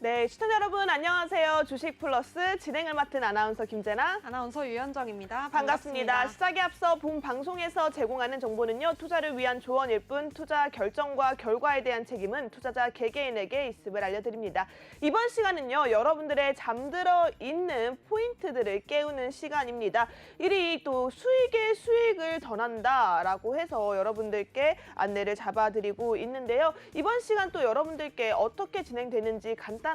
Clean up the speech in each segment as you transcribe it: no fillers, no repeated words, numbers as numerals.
네, 시청자 여러분 안녕하세요. 주식 플러스 진행을 맡은 아나운서 김재나, 아나운서 유현정입니다. 반갑습니다. 시작에 앞서 본 방송에서 제공하는 정보는요, 투자를 위한 조언일 뿐 투자 결정과 결과에 대한 책임은 투자자 개개인에게 있음을 알려드립니다. 이번 시간은요, 여러분들의 잠들어 있는 포인트들을 깨우는 시간입니다. 이리 또 수익의 수익을 더 난다라고 해서 여러분들께 안내를 잡아드리고 있는데요. 이번 시간 또 여러분들께 어떻게 진행되는지 간단하게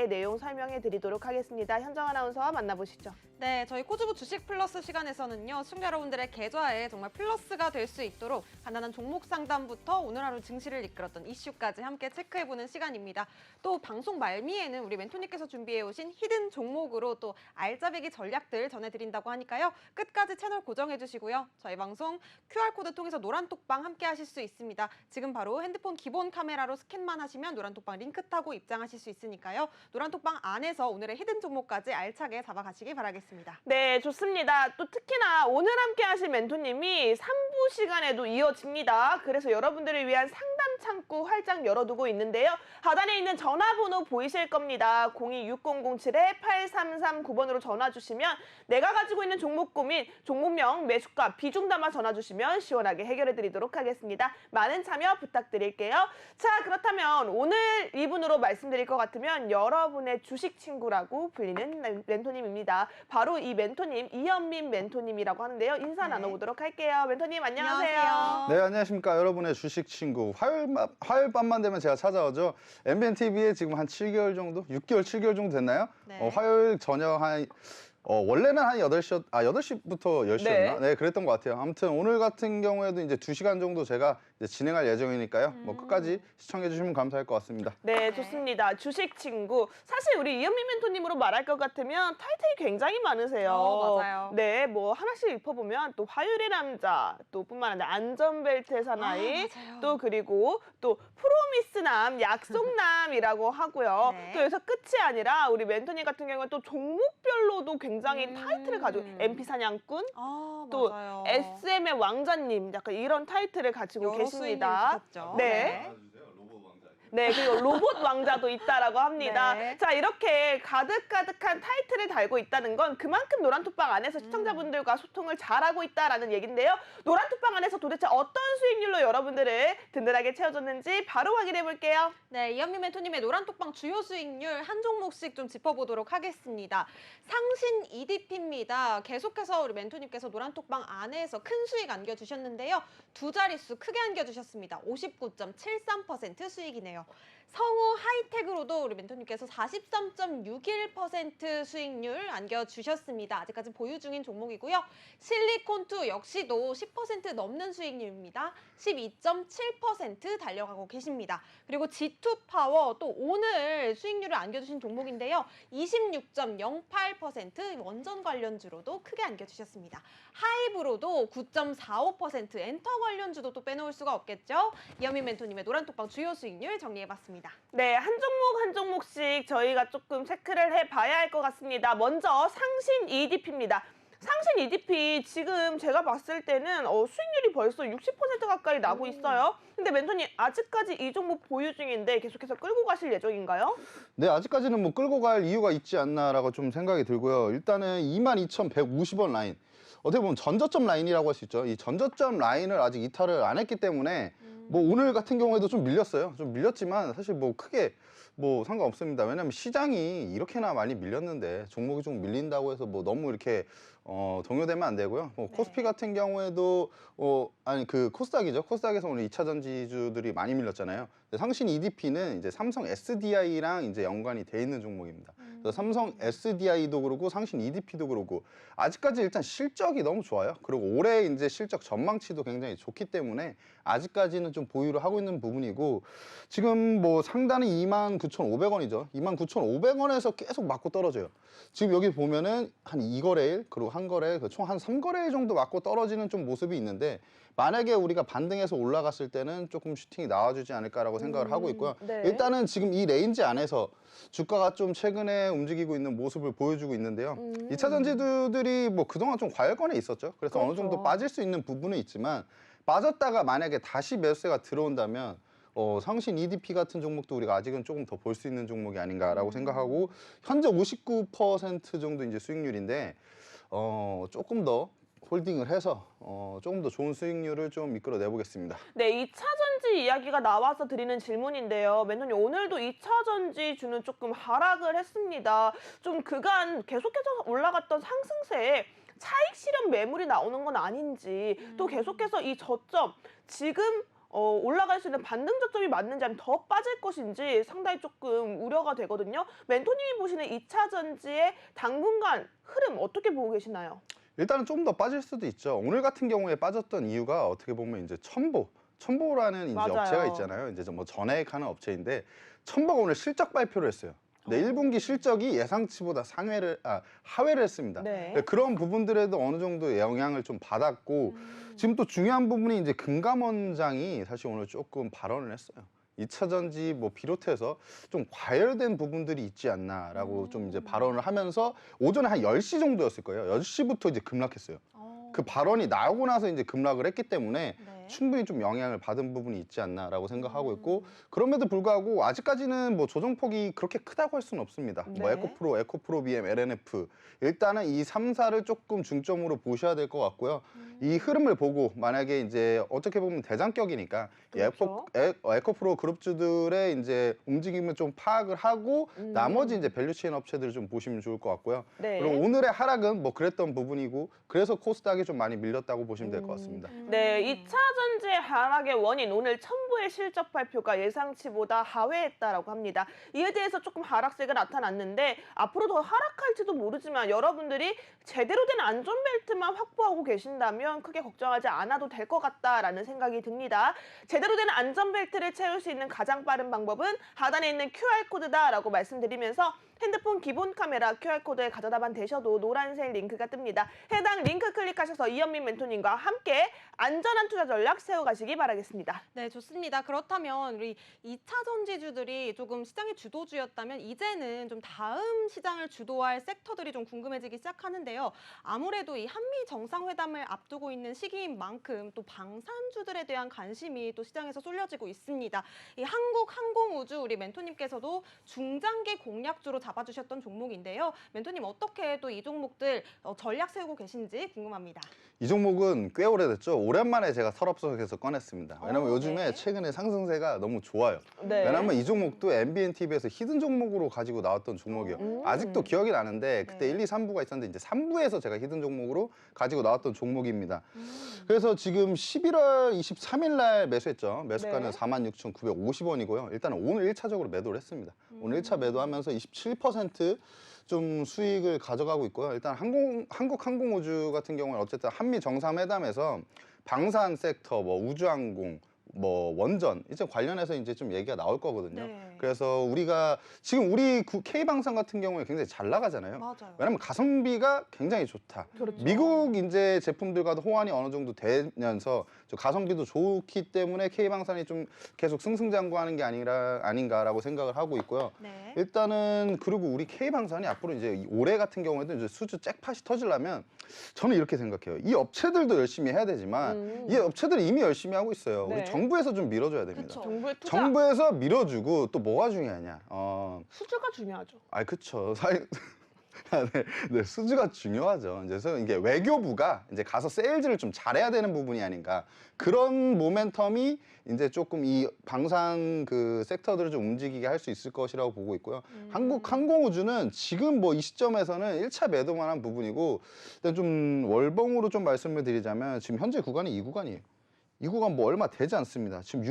내용 설명해 드리도록 하겠습니다. 현정 아나운서와 만나보시죠. 네, 저희 코즈부 주식 플러스 시간에서는요, 시청자 여러분들의 계좌에 정말 플러스가 될 수 있도록 간단한 종목 상담부터 오늘 하루 증시를 이끌었던 이슈까지 함께 체크해보는 시간입니다. 또 방송 말미에는 우리 멘토님께서 준비해오신 히든 종목으로 또 알짜배기 전략들 전해드린다고 하니까요. 끝까지 채널 고정해주시고요. 저희 방송 QR코드 통해서 노란톡방 함께 하실 수 있습니다. 지금 바로 핸드폰 기본 카메라로 스캔만 하시면 노란톡방 링크 타고 입장하실 수 있으니까요. 노란톡방 안에서 오늘의 히든 종목까지 알차게 잡아가시기 바라겠습니다. 네, 좋습니다. 또 특히나 오늘 함께 하실 멘토님이 3부 시간에도 이어집니다. 그래서 여러분들을 위한 상담 창구 활짝 열어두고 있는데요. 하단에 있는 전화번호 보이실 겁니다. 026007-8339번으로 전화 주시면 내가 가지고 있는 종목 고민, 종목명, 매수가, 비중 담아 전화 주시면 시원하게 해결해 드리도록 하겠습니다. 많은 참여 부탁드릴게요. 자, 그렇다면 오늘 이분으로 말씀드릴 것 같으면 여러분의 주식 친구라고 불리는 멘토님입니다. 바로 이 멘토님, 이현민 멘토님이라고 하는데요. 인사 나눠보도록 할게요. 멘토님 안녕하세요. 안녕하세요. 네, 안녕하십니까. 여러분의 주식 친구. 화요일 밤만 되면 제가 찾아오죠. MBNTV에 지금 한 7개월 정도? 6개월, 7개월 정도 됐나요? 네. 화요일 저녁 한 원래는 한 8시부터 10시였나? 네, 그랬던 것 같아요. 아무튼 오늘 같은 경우에도 이제 2시간 정도 제가 이제 진행할 예정이니까요. 뭐 끝까지 시청해 주시면 감사할 것 같습니다. 네, 좋습니다. 주식 친구. 사실 우리 이현민 멘토님으로 말할 것 같으면 타이틀이 굉장히 많으세요. 맞아요. 네, 뭐 하나씩 짚어보면 또 화요일의 남자, 또 뿐만 아니라 안전벨트의 사나이, 맞아요. 또 그리고 또 프로미스남, 약속남이라고 하고요. 네. 또 여기서 끝이 아니라 우리 멘토님 같은 경우는 또 종목별로도 굉장히 타이틀을 가지고 MP 사냥꾼, 아, 또 맞아요. SM의 왕자님, 약간 이런 타이틀을 가지고 여러 계십니다. 수익률 주셨죠. 네. 네, 그리고 로봇 왕자도 있다라고 합니다. 네. 자, 이렇게 가득가득한 타이틀을 달고 있다는 건 그만큼 노란톡방 안에서 시청자분들과 소통을 잘하고 있다라는 얘기인데요. 노란톡방 안에서 도대체 어떤 수익률로 여러분들을 든든하게 채워줬는지 바로 확인해 볼게요. 네, 이현미 멘토님의 노란톡방 주요 수익률 한 종목씩 좀 짚어보도록 하겠습니다. 상신 EDP입니다. 계속해서 우리 멘토님께서 노란톡방 안에서 큰 수익 안겨주셨는데요. 두 자릿수 크게 안겨주셨습니다. 59.73% 수익이네요. 성우 하이텍으로도 우리 멘토님께서 43.61% 수익률 안겨주셨습니다. 아직까지 보유 중인 종목이고요. 실리콘2 역시도 10% 넘는 수익률입니다. 12.7% 달려가고 계십니다. 그리고 G2파워 또 오늘 수익률을 안겨주신 종목인데요. 26.08% 원전 관련주로도 크게 안겨주셨습니다. 하이브로도 9.45% 엔터 관련주도 또 빼놓을 수가 없겠죠. 이현민 멘토님의 노란톡방 주요 수익률 정리해봤습니다. 네, 한 종목 한 종목씩 저희가 조금 체크를 해봐야 할 것 같습니다. 먼저 상신 EDP입니다. 상신 EDP 지금 제가 봤을 때는 수익률이 벌써 60% 가까이 나고 있어요. 근데 멘토님 아직까지 이 종목 보유 중인데 계속해서 끌고 가실 예정인가요? 네, 아직까지는 뭐 끌고 갈 이유가 있지 않나라고 좀 생각이 들고요. 일단은 22,150원 라인. 어떻게 보면 전저점 라인이라고 할 수 있죠. 이 전저점 라인을 아직 이탈을 안 했기 때문에 뭐 오늘 같은 경우에도 좀 밀렸어요. 좀 밀렸지만 사실 뭐 크게 뭐 상관없습니다. 왜냐면 시장이 이렇게나 많이 밀렸는데 종목이 좀 밀린다고 해서 뭐 너무 이렇게 동요되면 안 되고요. 뭐 코스피 같은 경우에도 아니 그 코스닥이죠. 코스닥에서 오늘 2차 전지주들이 많이 밀렸잖아요. 상신 EDP는 이제 삼성 SDI랑 이제 연관이 돼 있는 종목입니다. 그래서 삼성 SDI도 그렇고 상신 EDP도 그렇고 아직까지 일단 실적이 너무 좋아요. 그리고 올해 이제 실적 전망치도 굉장히 좋기 때문에 아직까지는 좀 보유를 하고 있는 부분이고 지금 뭐 상단은 29,500원이죠. 29,500원에서 계속 맞고 떨어져요. 지금 여기 보면은 한 2거래일 그리고 한 거래 총 한 3거래일 정도 맞고 떨어지는 좀 모습이 있는데 만약에 우리가 반등해서 올라갔을 때는 조금 슈팅이 나와주지 않을까라고 생각을 하고 있고요. 네. 일단은 지금 이 레인지 안에서 주가가 좀 최근에 움직이고 있는 모습을 보여주고 있는데요. 2차 전지주들이 뭐 그동안 좀 과열권에 있었죠. 그래서 그렇죠. 어느 정도 빠질 수 있는 부분은 있지만 빠졌다가 만약에 다시 매수세가 들어온다면 상신 EDP 같은 종목도 우리가 아직은 조금 더 볼 수 있는 종목이 아닌가라고 생각하고 현재 59% 정도 이제 수익률인데 조금 더 홀딩을 해서 조금 더 좋은 수익률을 좀 이끌어내 보겠습니다. 네, 2차 전지 이야기가 나와서 드리는 질문인데요. 멘토님, 오늘도 2차 전지주는 조금 하락을 했습니다. 좀 그간 계속해서 올라갔던 상승세에 차익 실현 매물이 나오는 건 아닌지, 또 계속해서 이 저점, 지금 올라갈 수 있는 반등 저점이 맞는지 아니면 더 빠질 것인지 상당히 조금 우려가 되거든요. 멘토님이 보시는 2차 전지의 당분간 흐름 어떻게 보고 계시나요? 일단은 좀 더 빠질 수도 있죠. 오늘 같은 경우에 빠졌던 이유가 어떻게 보면 이제 첨보라는 이제 맞아요. 업체가 있잖아요. 이제 뭐 전액하는 업체인데 첨보가 오늘 실적 발표를 했어요. 네, 1분기 실적이 예상치보다 하회를 했습니다. 네. 그런 부분들에도 어느 정도 영향을 좀 받았고 지금 또 중요한 부분이 이제 금감원장이 사실 오늘 조금 발언을 했어요. 2차 전지 뭐 비롯해서 좀 과열된 부분들이 있지 않나라고 좀 이제 발언을 하면서 오전에 한 10시 정도였을 거예요. 10시부터 이제 급락했어요. 그 발언이 나오고 나서 이제 급락을 했기 때문에 네. 충분히 좀 영향을 받은 부분이 있지 않나라고 생각하고 있고 그럼에도 불구하고 아직까지는 뭐 조정폭이 그렇게 크다고 할 수는 없습니다. 뭐 네. 에코프로 BM, LNF 일단은 이 3사를 조금 중점으로 보셔야 될 것 같고요. 이 흐름을 보고 만약에 이제 어떻게 보면 대장격이니까 그렇죠. 에코프로 그룹주들의 이제 움직임을 좀 파악을 하고 나머지 이제 밸류체인 업체들을 좀 보시면 좋을 것 같고요. 네. 그리고 오늘의 하락은 뭐 그랬던 부분이고 그래서 코스닥이 좀 많이 밀렸다고 보시면 될 것 같습니다. 네, 2차 전지의 하락의 원인, 오늘 첨보의 실적 발표가 예상치보다 하회했다라고 합니다. 이에 대해서 조금 하락세가 나타났는데 앞으로 더 하락할지도 모르지만 여러분들이 제대로 된 안전벨트만 확보하고 계신다면 크게 걱정하지 않아도 될 것 같다라는 생각이 듭니다. 제대로 된 안전벨트를 채울 수 있는 가장 빠른 방법은 하단에 있는 QR코드다라고 말씀드리면서 핸드폰 기본 카메라 QR코드에 가져다만 대셔도 노란색 링크가 뜹니다. 해당 링크 클릭하셔서 이현민 멘토님과 함께 안전한 투자 전략 세워가시기 바라겠습니다. 네, 좋습니다. 그렇다면 우리 2차 전지주들이 조금 시장의 주도주였다면 이제는 좀 다음 시장을 주도할 섹터들이 좀 궁금해지기 시작하는데요. 아무래도 이 한미 정상회담을 앞두고 있는 시기인 만큼 또 방산주들에 대한 관심이 또 시장에서 쏠려지고 있습니다. 이 한국항공우주 우리 멘토님께서도 중장기 공략주로 잡아주셨던 종목인데요. 멘토님 어떻게 또 이 종목들 전략 세우고 계신지 궁금합니다. 이 종목은 꽤 오래됐죠. 오랜만에 제가 설업석에서 꺼냈습니다. 왜냐면 요즘에 네. 최근에 상승세가 너무 좋아요. 네. 왜냐면 이 종목도 MBNTV에서 히든 종목으로 가지고 나왔던 종목이에요. 아직도 기억이 나는데 그때 네. 1, 2, 3부가 있었는데 이제 3부에서 제가 히든 종목으로 가지고 나왔던 종목입니다. 그래서 지금 11월 23일 날 매수했죠. 매수가는 네. 46,950원이고요. 일단은 오늘 1차적으로 매도를 했습니다. 오늘 1차 매도하면서 27%좀 수익을 가져가고 있고요. 일단 한국항공우주 같은 경우는 어쨌든 한미 정상회담에서 방산 섹터, 뭐 우주항공, 뭐 원전 이제 관련해서 이제 좀 얘기가 나올 거거든요. 네. 그래서 우리가 지금 우리 K방산 같은 경우에 굉장히 잘 나가잖아요. 맞아요. 왜냐면 가성비가 굉장히 좋다. 그렇죠. 미국 이제 제품들과도 호환이 어느 정도 되면서 저 가성비도 좋기 때문에 K방산이 좀 계속 승승장구하는 게 아닌가라고 생각을 하고 있고요. 네. 일단은 그리고 우리 K방산이 앞으로 이제 올해 같은 경우에도 이제 수주 잭팟이 터지려면 저는 이렇게 생각해요. 이 업체들도 열심히 해야 되지만 이 업체들이 이미 열심히 하고 있어요. 네. 우리 정부에서 좀 밀어줘야 됩니다. 그쵸. 정부의 투자 정부에서 밀어주고 또 뭐가 중요하냐? 수주가 중요하죠. 그쵸. 네, 수주가 중요하죠. 그래서 이게 외교부가 이제 가서 세일즈를 좀 잘해야 되는 부분이 아닌가. 그런 모멘텀이 이제 조금 이 방산 그 섹터들을 좀 움직이게 할 수 있을 것이라고 보고 있고요. 한국항공우주는 지금 뭐 이 시점에서는 1차 매도만 한 부분이고, 일단 좀 월봉으로 좀 말씀을 드리자면 지금 현재 구간이 이 구간이에요. 이 구간 뭐 얼마 되지 않습니다. 지금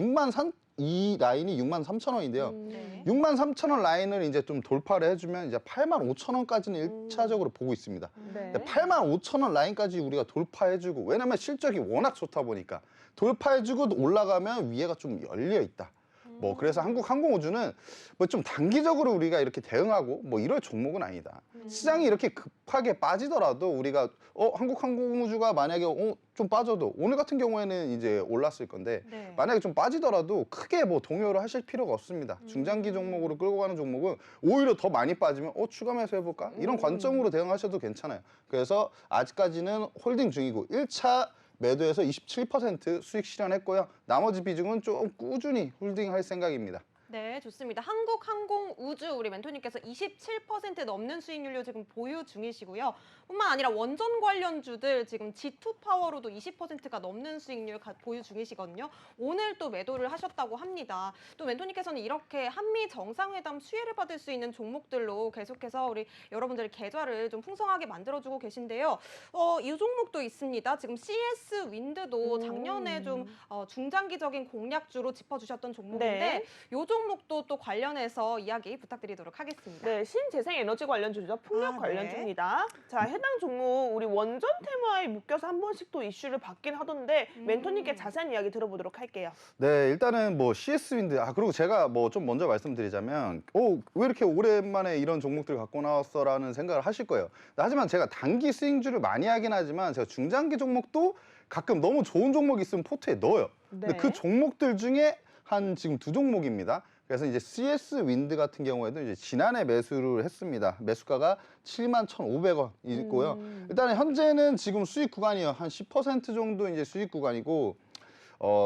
이 라인이 63,000원인데요. 네. 63,000원 라인을 이제 좀 돌파를 해주면 이제 85,000원까지는 1차적으로 보고 있습니다. 네. 85,000원 라인까지 우리가 돌파해주고, 왜냐면 실적이 워낙 좋다 보니까 돌파해주고 올라가면 위에가 좀 열려 있다. 뭐 그래서 한국항공우주는 뭐 좀 단기적으로 우리가 이렇게 대응하고 뭐 이럴 종목은 아니다. 시장이 이렇게 급하게 빠지더라도 우리가 한국항공우주가 만약에 좀 빠져도 오늘 같은 경우에는 이제 올랐을 건데 네. 만약에 좀 빠지더라도 크게 뭐 동요를 하실 필요가 없습니다. 중장기 종목으로 끌고 가는 종목은 오히려 더 많이 빠지면 추가 매수 해볼까? 이런 관점으로 대응하셔도 괜찮아요. 그래서 아직까지는 홀딩 중이고 1차 매도해서 27% 수익 실현했고요. 나머지 비중은 좀 꾸준히 홀딩할 생각입니다. 네, 좋습니다. 한국항공우주 우리 멘토님께서 27% 넘는 수익률로 지금 보유 중이시고요. 뿐만 아니라 원전 관련주들 지금 G2파워로도 20%가 넘는 수익률 보유 중이시거든요. 오늘 또 매도를 하셨다고 합니다. 또 멘토님께서는 이렇게 한미 정상회담 수혜를 받을 수 있는 종목들로 계속해서 우리 여러분들의 계좌를 좀 풍성하게 만들어주고 계신데요. 이 종목도 있습니다. 지금 CS 윈드도 작년에 좀 중장기적인 공략주로 짚어주셨던 종목인데 네. 요 종목도 또 관련해서 이야기 부탁드리도록 하겠습니다. 네, 신재생 에너지 관련주죠. 풍력 아, 관련주입니다. 자, 해당 종목 우리 원전 테마에 묶여서 한 번씩 또 이슈를 받긴 하던데 멘토님께 자세한 이야기 들어보도록 할게요. 네, 일단은 뭐 CS 윈드, 그리고 제가 뭐 좀 먼저 말씀드리자면, 왜 이렇게 오랜만에 이런 종목들 갖고 나왔어라는 생각을 하실 거예요. 하지만 제가 단기 스윙주를 많이 하긴 하지만 제가 중장기 종목도 가끔 너무 좋은 종목이 있으면 포트에 넣어요. 근데 네. 그 종목들 중에 한 지금 2종목입니다. 그래서 이제 CS 윈드 같은 경우에도 이제 지난해 매수를 했습니다. 매수가가 71,500원 있고요. 일단 현재는 지금 수익 구간이요. 한 10% 정도 이제 수익 구간이고,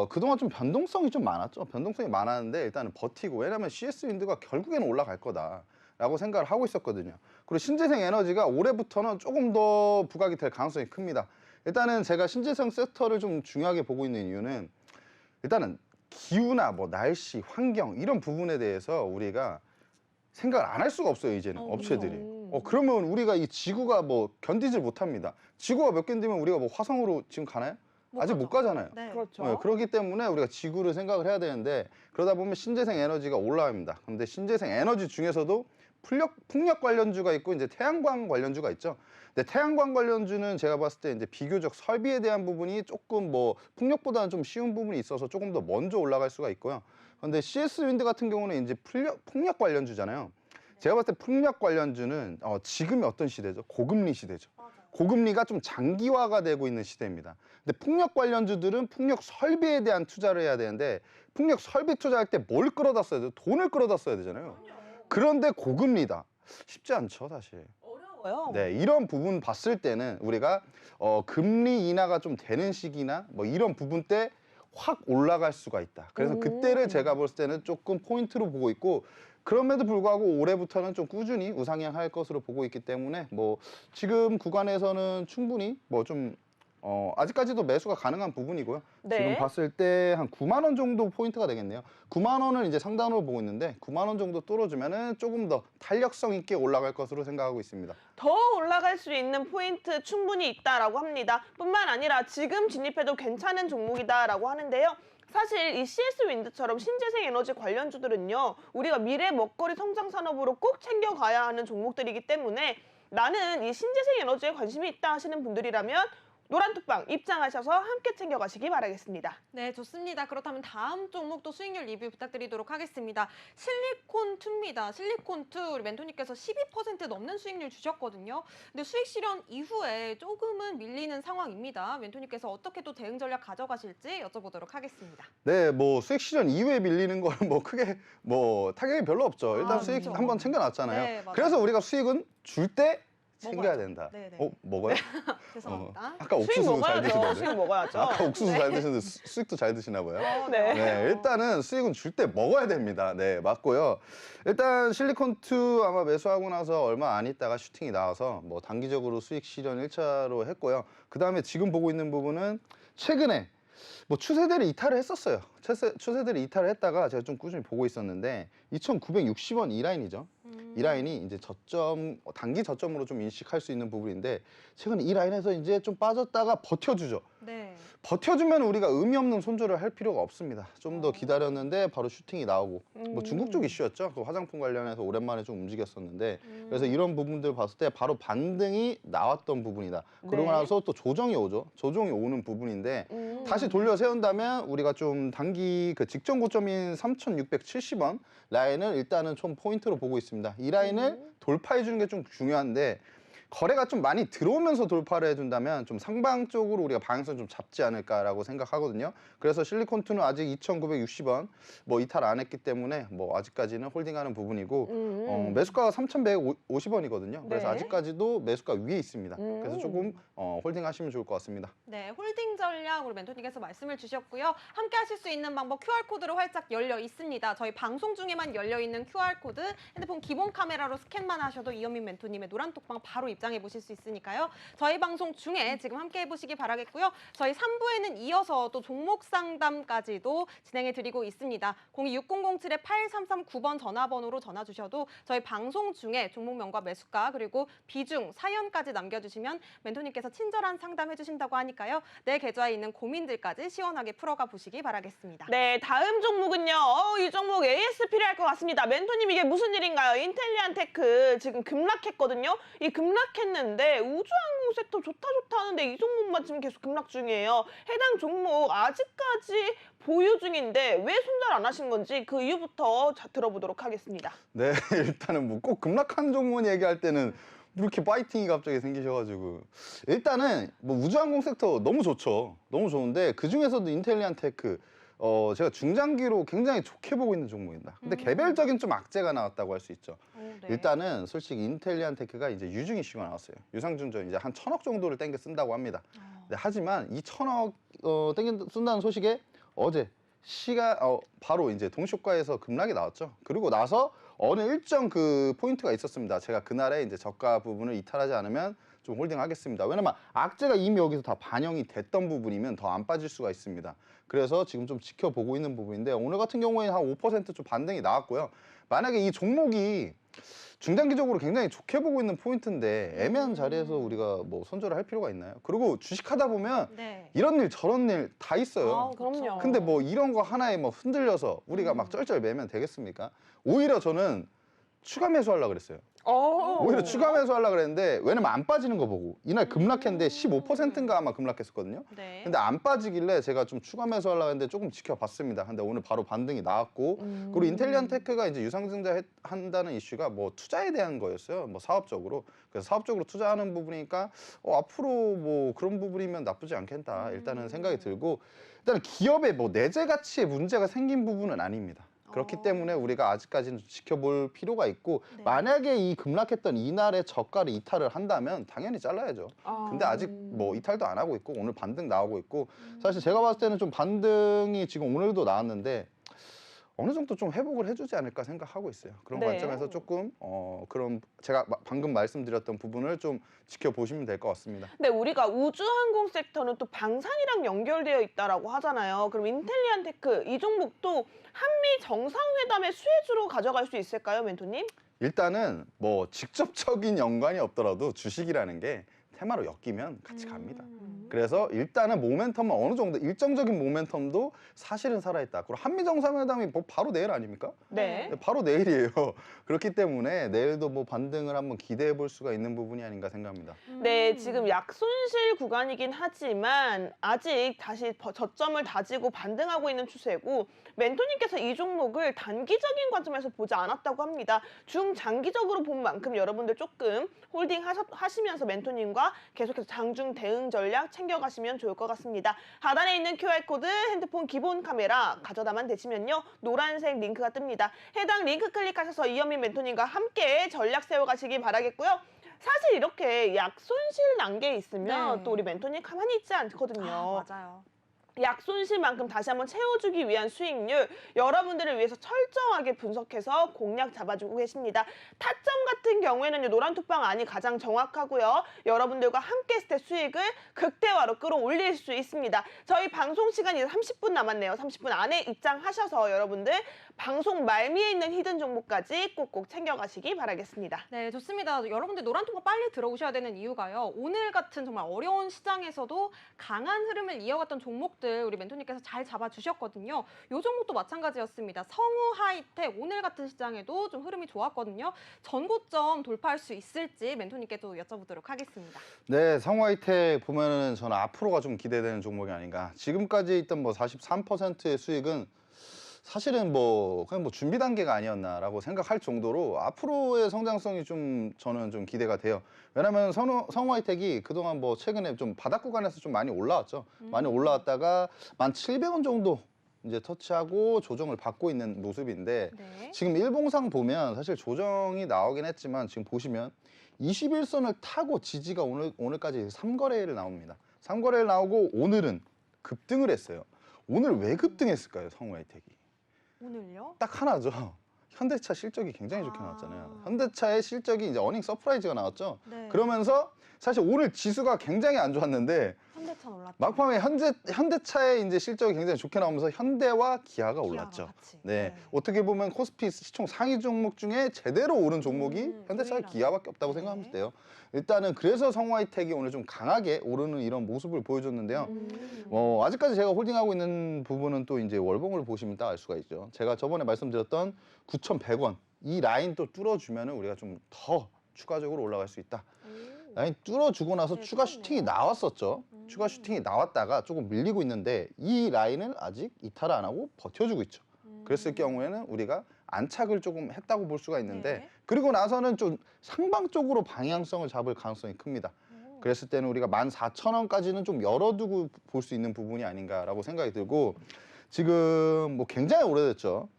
그동안 좀 변동성이 좀 많았죠. 변동성이 많았는데 일단은 버티고, 왜냐면 CS 윈드가 결국에는 올라갈 거다라고 생각을 하고 있었거든요. 그리고 신재생 에너지가 올해부터는 조금 더 부각이 될 가능성이 큽니다. 일단은 제가 신재생 섹터를 좀 중요하게 보고 있는 이유는 일단은 기후나 뭐 날씨, 환경 이런 부분에 대해서 우리가 생각을 안 할 수가 없어요, 이제는 업체들이. 그러면 우리가 이 지구가 뭐 견디질 못합니다. 지구가 몇 견디면 우리가 뭐 화성으로 지금 가나요? 아직 못 가잖아요. 네. 그렇죠. 그렇기 때문에 우리가 지구를 생각을 해야 되는데, 그러다 보면 신재생 에너지가 올라옵니다. 근데 신재생 에너지 중에서도 풍력 관련주가 있고 이제 태양광 관련주가 있죠. 근데 태양광 관련주는 제가 봤을 때 이제 비교적 설비에 대한 부분이 조금 뭐 풍력보다는 좀 쉬운 부분이 있어서 조금 더 먼저 올라갈 수가 있고요. 근데 CS 윈드 같은 경우는 이제 풍력 관련주잖아요. 제가 봤을 때 풍력 관련주는 지금이 어떤 시대죠? 고금리 시대죠. 고금리가 좀 장기화가 되고 있는 시대입니다. 근데 풍력 관련주들은 풍력 설비에 대한 투자를 해야 되는데, 풍력 설비 투자할 때 뭘 끌어다 써야 돼요? 돈을 끌어다 써야 되잖아요. 그런데 고금리다. 쉽지 않죠, 사실. 어려워요. 네, 이런 부분 봤을 때는 우리가 금리 인하가 좀 되는 시기나 뭐 이런 부분 때 확 올라갈 수가 있다. 그래서 그때를 제가 볼 때는 조금 포인트로 보고 있고, 그럼에도 불구하고 올해부터는 좀 꾸준히 우상향할 것으로 보고 있기 때문에 뭐 지금 구간에서는 충분히 뭐 좀 아직까지도 매수가 가능한 부분이고요. 네. 지금 봤을 때 한 9만 원 정도 포인트가 되겠네요. 9만 원을 이제 상단으로 보고 있는데 9만 원 정도 뚫어주면은 조금 더 탄력성 있게 올라갈 것으로 생각하고 있습니다. 더 올라갈 수 있는 포인트 충분히 있다라고 합니다. 뿐만 아니라 지금 진입해도 괜찮은 종목이다라고 하는데요. 사실 이 CS 윈드처럼 신재생 에너지 관련주들은요, 우리가 미래 먹거리 성장 산업으로 꼭 챙겨가야 하는 종목들이기 때문에 나는 이 신재생 에너지에 관심이 있다 하시는 분들이라면 노란톡방 입장하셔서 함께 챙겨가시기 바라겠습니다. 네, 좋습니다. 그렇다면 다음 종목도 수익률 리뷰 부탁드리도록 하겠습니다. 실리콘2입니다. 실리콘2 우리 멘토님께서 12% 넘는 수익률 주셨거든요. 근데 수익 실현 이후에 조금은 밀리는 상황입니다. 멘토님께서 어떻게 또 대응 전략 가져가실지 여쭤보도록 하겠습니다. 네, 뭐 수익 실현 이후에 밀리는 거는 뭐 크게 뭐 타격이 별로 없죠. 일단 수익 그렇죠. 한번 챙겨놨잖아요. 네, 맞아요. 그래서 우리가 수익은 줄 때 챙겨야 먹어야죠. 된다. 네네. 먹어요? 죄송합니다. 아까 수익 옥수수 잘 먹어야죠. 드시던데. 수익 먹어야죠. 아까 옥수수 잘 드시는데 수익도 잘 드시나 봐요. 네. 네, 일단은 수익은 줄 때 먹어야 됩니다. 네, 맞고요. 일단 실리콘2 아마 매수하고 나서 얼마 안 있다가 슈팅이 나와서 뭐 단기적으로 수익 실현 1차로 했고요. 그 다음에 지금 보고 있는 부분은 최근에 뭐 추세대를 이탈을 했었어요. 추세대를 이탈을 했다가 제가 좀 꾸준히 보고 있었는데 2,960원 이 라인이죠. 이 라인이 이제 저점, 단기 저점으로 좀 인식할 수 있는 부분인데 최근 이 라인에서 이제 좀 빠졌다가 버텨주죠. 네. 버텨주면 우리가 의미 없는 손절을 할 필요가 없습니다. 좀 더 기다렸는데 바로 슈팅이 나오고 뭐 중국 쪽 이슈였죠. 그 화장품 관련해서 오랜만에 좀 움직였었는데 그래서 이런 부분들 봤을 때 바로 반등이 나왔던 부분이다. 그러고 네. 나서 또 조정이 오죠. 조정이 오는 부분인데 다시 돌려 세운다면 우리가 좀 단기 그 직전 고점인 3,670원 라인을 일단은 좀 포인트로 보고 있습니다. 이 라인을 돌파해 주는 게 좀 중요한데 거래가 좀 많이 들어오면서 돌파를 해준다면 좀 상방 쪽으로 우리가 방향성 좀 잡지 않을까라고 생각하거든요. 그래서 실리콘2는 아직 2,960원 뭐 이탈 안 했기 때문에 뭐 아직까지는 홀딩하는 부분이고 매수가가 3,150원이거든요. 그래서 네. 아직까지도 매수가 위에 있습니다. 그래서 조금 홀딩하시면 좋을 것 같습니다. 네, 홀딩 전략 우리 멘토님께서 말씀을 주셨고요. 함께 하실 수 있는 방법 QR코드로 활짝 열려 있습니다. 저희 방송 중에만 열려 있는 QR코드, 핸드폰 기본 카메라로 스캔만 하셔도 이현민 멘토님의 노란 톡방 바로 입장해 보실 수 있으니까요. 저희 방송 중에 지금 함께 해보시기 바라겠고요. 저희 3부에는 이어서 또 종목 상담까지도 진행해 드리고 있습니다. 026007-8339번 전화번호로 전화 주셔도 저희 방송 중에 종목명과 매수가 그리고 비중, 사연까지 남겨주시면 멘토님께서 친절한 상담해 주신다고 하니까요. 내 계좌에 있는 고민들까지 시원하게 풀어가 보시기 바라겠습니다. 네, 다음 종목은요. 이 종목 ASP를 할 것 같습니다. 멘토님 이게 무슨 일인가요? 인텔리안테크 지금 급락했거든요. 이 급락했는데 우주항공 섹터 좋다 하는데 이 종목만 지금 계속 급락 중이에요. 해당 종목 아직까지 보유 중인데 왜 손절 안 하신 건지 그 이유부터 들어보도록 하겠습니다. 네, 일단은 뭐 꼭 급락한 종목 얘기할 때는 이렇게 파이팅이 갑자기 생기셔가지고 일단은 뭐 우주항공 섹터 너무 좋죠. 너무 좋은데 그 중에서도 인텔리안테크 제가 중장기로 굉장히 좋게 보고 있는 종목입니다. 근데 개별적인 좀 악재가 나왔다고 할 수 있죠. 네. 일단은 솔직히 인텔리안테크가 이제 유증 이슈가 나왔어요. 유상증자 이제 한 1,000억 정도를 땡겨 쓴다고 합니다. 네, 하지만 이 1,000억 땡겨 쓴다는 소식에 어제 바로 이제 동시효과에서 급락이 나왔죠. 그리고 나서 어느 일정 그 포인트가 있었습니다. 제가 그날에 이제 저가 부분을 이탈하지 않으면 좀 홀딩하겠습니다. 왜냐면 악재가 이미 여기서 다 반영이 됐던 부분이면 더 안 빠질 수가 있습니다. 그래서 지금 좀 지켜보고 있는 부분인데 오늘 같은 경우에는 한 5%좀 반등이 나왔고요. 만약에 이 종목이 중장기적으로 굉장히 좋게 보고 있는 포인트인데 애매한 자리에서 우리가 뭐 손절을 할 필요가 있나요? 그리고 주식하다 보면 네. 이런 일 저런 일 다 있어요. 아우, 그럼요. 근데 뭐 이런 거 하나에 뭐 흔들려서 우리가 막 쩔쩔 매면 되겠습니까? 오히려 저는 추가 매수하려고 그랬어요. 오히려 추가 매수하려고 그랬는데 왜냐면 안 빠지는 거 보고 이날 급락했는데 15%인가 아마 급락했었거든요. 네. 근데 안 빠지길래 제가 좀 추가 매수하려고 했는데 조금 지켜봤습니다. 근데 오늘 바로 반등이 나왔고 그리고 인텔리안테크가 이제 유상증자 한다는 이슈가 뭐 투자에 대한 거였어요. 뭐 사업적으로. 그래서 사업적으로 투자하는 부분이니까 앞으로 뭐 그런 부분이면 나쁘지 않겠다. 일단은 생각이 들고 일단은 기업의 뭐 내재 가치에 문제가 생긴 부분은 아닙니다. 그렇기 때문에 우리가 아직까지는 좀 지켜볼 필요가 있고 네. 만약에 이 급락했던 이날의 저가를 이탈을 한다면 당연히 잘라야죠. 근데 아직 뭐 이탈도 안 하고 있고 오늘 반등 나오고 있고 사실 제가 봤을 때는 좀 반등이 지금 오늘도 나왔는데 어느 정도 좀 회복을 해주지 않을까 생각하고 있어요. 그런 네. 관점에서 조금 그런 제가 방금 말씀드렸던 부분을 좀 지켜보시면 될 것 같습니다. 근데 우리가 우주항공 섹터는 또 방산이랑 연결되어 있다라고 하잖아요. 그럼 인텔리안테크 이 종목도 한미 정상회담의 수혜주로 가져갈 수 있을까요, 멘토님? 일단은 뭐 직접적인 연관이 없더라도 주식이라는 게 테마로 엮이면 같이 갑니다. 그래서 일단은 모멘텀은 어느 정도 일정적인 모멘텀도 사실은 살아있다. 그리고 한미 정상회담이 뭐 바로 내일 아닙니까? 네. 바로 내일이에요. 그렇기 때문에 내일도 뭐 반등을 한번 기대해 볼 수가 있는 부분이 아닌가 생각합니다. 네, 지금 약손실 구간이긴 하지만 아직 다시 저점을 다지고 반등하고 있는 추세고 멘토님께서 이 종목을 단기적인 관점에서 보지 않았다고 합니다. 중장기적으로 본 만큼 여러분들 조금 홀딩 하시면서 멘토님과 계속해서 장중 대응 전략 챙겨가시면 좋을 것 같습니다. 하단에 있는 QR코드 핸드폰 기본 카메라 가져다만 되시면요. 노란색 링크가 뜹니다. 해당 링크 클릭하셔서 이현민 멘토님과 함께 전략 세워가시기 바라겠고요. 사실 이렇게 약손실 난 게 있으면 네. 또 우리 멘토님 가만히 있지 않거든요. 맞아요. 약손실만큼 다시 한번 채워주기 위한 수익률 여러분들을 위해서 철저하게 분석해서 공략 잡아주고 계십니다. 타점 같은 경우에는 노란 톡방 안이 가장 정확하고요. 여러분들과 함께 했을 때 수익을 극대화로 끌어올릴 수 있습니다. 저희 방송 시간이 30분 남았네요. 30분 안에 입장하셔서 여러분들 방송 말미에 있는 히든 정보까지 꼭꼭 챙겨가시기 바라겠습니다. 네, 좋습니다. 여러분들 노란 통과 빨리 들어오셔야 되는 이유가요. 오늘 같은 정말 어려운 시장에서도 강한 흐름을 이어갔던 종목들 우리 멘토님께서 잘 잡아주셨거든요. 이 종목도 마찬가지였습니다. 성우 하이텍 오늘 같은 시장에도 좀 흐름이 좋았거든요. 전고점 돌파할 수 있을지 멘토님께도 여쭤보도록 하겠습니다. 네, 성우하이텍 보면은 저는 앞으로가 좀 기대되는 종목이 아닌가. 지금까지 있던 뭐 43%의 수익은 사실은 뭐 그냥 뭐 준비 단계가 아니었나라고 생각할 정도로 앞으로의 성장성이 좀 저는 좀 기대가 돼요. 왜냐하면 성우하이텍이 그동안 뭐 최근에 좀 바닥 구간에서 좀 많이 올라왔죠. 많이 올라왔다가 1,700원 정도 이제 터치하고 조정을 받고 있는 모습인데 네. 지금 일봉상 보면 사실 조정이 나오긴 했지만 지금 보시면 21선을 타고 지지가 오늘까지 3거래일 나옵니다. 3거래일 나오고 오늘은 급등을 했어요. 오늘 왜 급등했을까요, 성우하이텍이? 오늘요? 딱 하나죠. 현대차 실적이 굉장히 좋게 나왔잖아요. 현대차의 실적이 이제 어닝 서프라이즈가 나왔죠. 네. 그러면서 사실 오늘 지수가 굉장히 안 좋았는데 현대차 올랐죠. 막판에 현대차의 이제 실적이 굉장히 좋게 나오면서 현대와 기아가 올랐죠. 같이. 네. 어떻게 보면 코스피 시총 상위 종목 중에 제대로 오른 종목이 현대차와 유일하네. 기아밖에 없다고 네. 생각하면 돼요. 일단은 그래서 성우하이텍이 오늘 좀 강하게 오르는 이런 모습을 보여줬는데요. 아직까지 제가 홀딩하고 있는 부분은 또 이제 월봉을 보시면 딱 알 수가 있죠. 제가 저번에 말씀드렸던 9,100원 이 라인 또 뚫어주면은 우리가 좀 더 추가적으로 올라갈 수 있다. 라인 뚫어주고 나서 네, 추가 그렇네요. 슈팅이 나왔었죠. 추가 슈팅이 나왔다가 조금 밀리고 있는데 이 라인을 아직 이탈을 안 하고 버텨주고 있죠. 그랬을 경우에는 우리가 안착을 조금 했다고 볼 수가 있는데 네. 그리고 나서는 좀 상방 쪽으로 방향성을 잡을 가능성이 큽니다. 그랬을 때는 우리가 14,000원까지는 좀 열어두고 볼 수 있는 부분이 아닌가라고 생각이 들고 지금 뭐 굉장히 오래됐죠.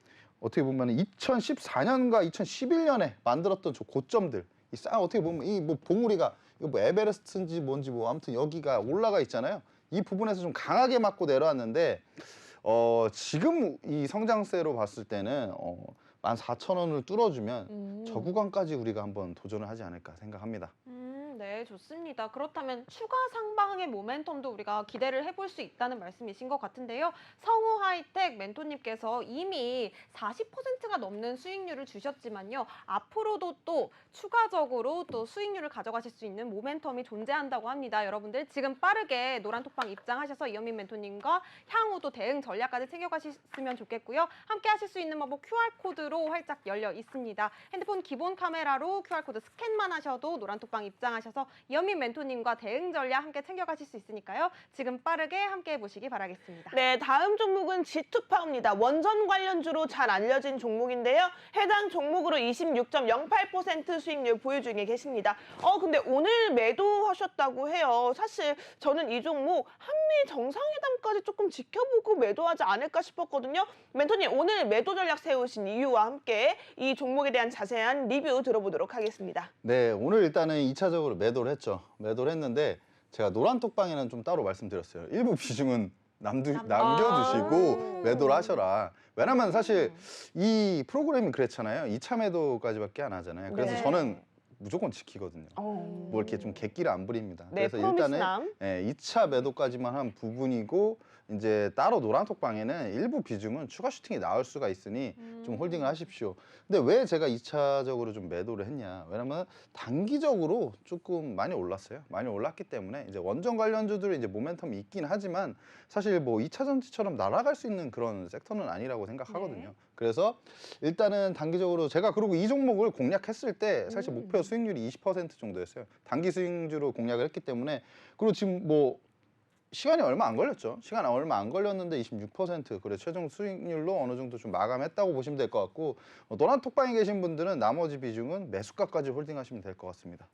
어떻게 보면 2014년과 2011년에 만들었던 저 고점들 어떻게 보면 이 뭐 봉우리가 이거 뭐 에베레스트인지 뭔지 뭐 아무튼 여기가 올라가 있잖아요. 이 부분에서 좀 강하게 맞고 내려왔는데 지금 이 성장세로 봤을 때는 14,000원을 뚫어주면 저 구간까지 우리가 한번 도전을 하지 않을까 생각합니다. 네, 좋습니다. 그렇다면 추가 상방의 모멘텀도 우리가 기대를 해볼 수 있다는 말씀이신 것 같은데요. 성우하이텍 멘토님께서 이미 40%가 넘는 수익률을 주셨지만요. 앞으로도 또 추가적으로 또 수익률을 가져가실 수 있는 모멘텀이 존재한다고 합니다. 여러분들 지금 빠르게 노란톡방 입장하셔서 이현민 멘토님과 향후도 대응 전략까지 챙겨가셨으면 좋겠고요. 함께 하실 수 있는 방법 QR코드로 활짝 열려 있습니다. 핸드폰 기본 카메라로 QR코드 스캔만 하셔도 노란톡방 입장하셔서 이현민 멘토님과 대응 전략 함께 챙겨가실 수 있으니까요. 지금 빠르게 함께 해보시기 바라겠습니다. 네, 다음 종목은 G2파입니다. 원전 관련주로 잘 알려진 종목인데요. 해당 종목으로 26.08% 수익률 보유 중에 계십니다. 근데 오늘 매도하셨다고 해요. 사실 저는 이 종목 한미 정상회담까지 조금 지켜보고 매도하지 않을까 싶었거든요. 멘토님, 오늘 매도 전략 세우신 이유와 함께 이 종목에 대한 자세한 리뷰 들어보도록 하겠습니다. 네, 오늘 일단은 2차적으로 매도를 했죠. 매도를 했는데 제가 노란톡방에는 좀 따로 말씀드렸어요. 일부 비중은 남겨두시고 매도를 하셔라. 왜냐면 사실 이 프로그램이 그랬잖아요. 2차 매도까지밖에 안 하잖아요. 그래서 네. 저는 무조건 지키거든요. 뭐 이렇게 좀 객기를 안 부립니다. 네, 그래서 일단은 프로미스남. 2차 매도까지만 한 부분이고 이제 따로 노란톡방에는 일부 비중은 추가 슈팅이 나올 수가 있으니 좀 홀딩을 하십시오. 근데 왜 제가 2차적으로 좀 매도를 했냐? 왜냐면 단기적으로 조금 많이 올랐어요. 많이 올랐기 때문에 이제 원전 관련주들이 이제 모멘텀이 있긴 하지만 사실 뭐 2차 전지처럼 날아갈 수 있는 그런 섹터는 아니라고 생각하거든요. 그래서 일단은 단기적으로 제가 그리고 이 종목을 공략했을 때 사실 목표 수익률이 20% 정도였어요. 단기 수익률로 공략을 했기 때문에 그리고 지금 뭐 시간이 얼마 안 걸렸죠. 시간 얼마 안 걸렸는데 26% 그래 최종 수익률로 어느 정도 좀 마감했다고 보시면 될 것 같고 노란톡방에 계신 분들은 나머지 비중은 매수가까지 홀딩하시면 될 것 같습니다.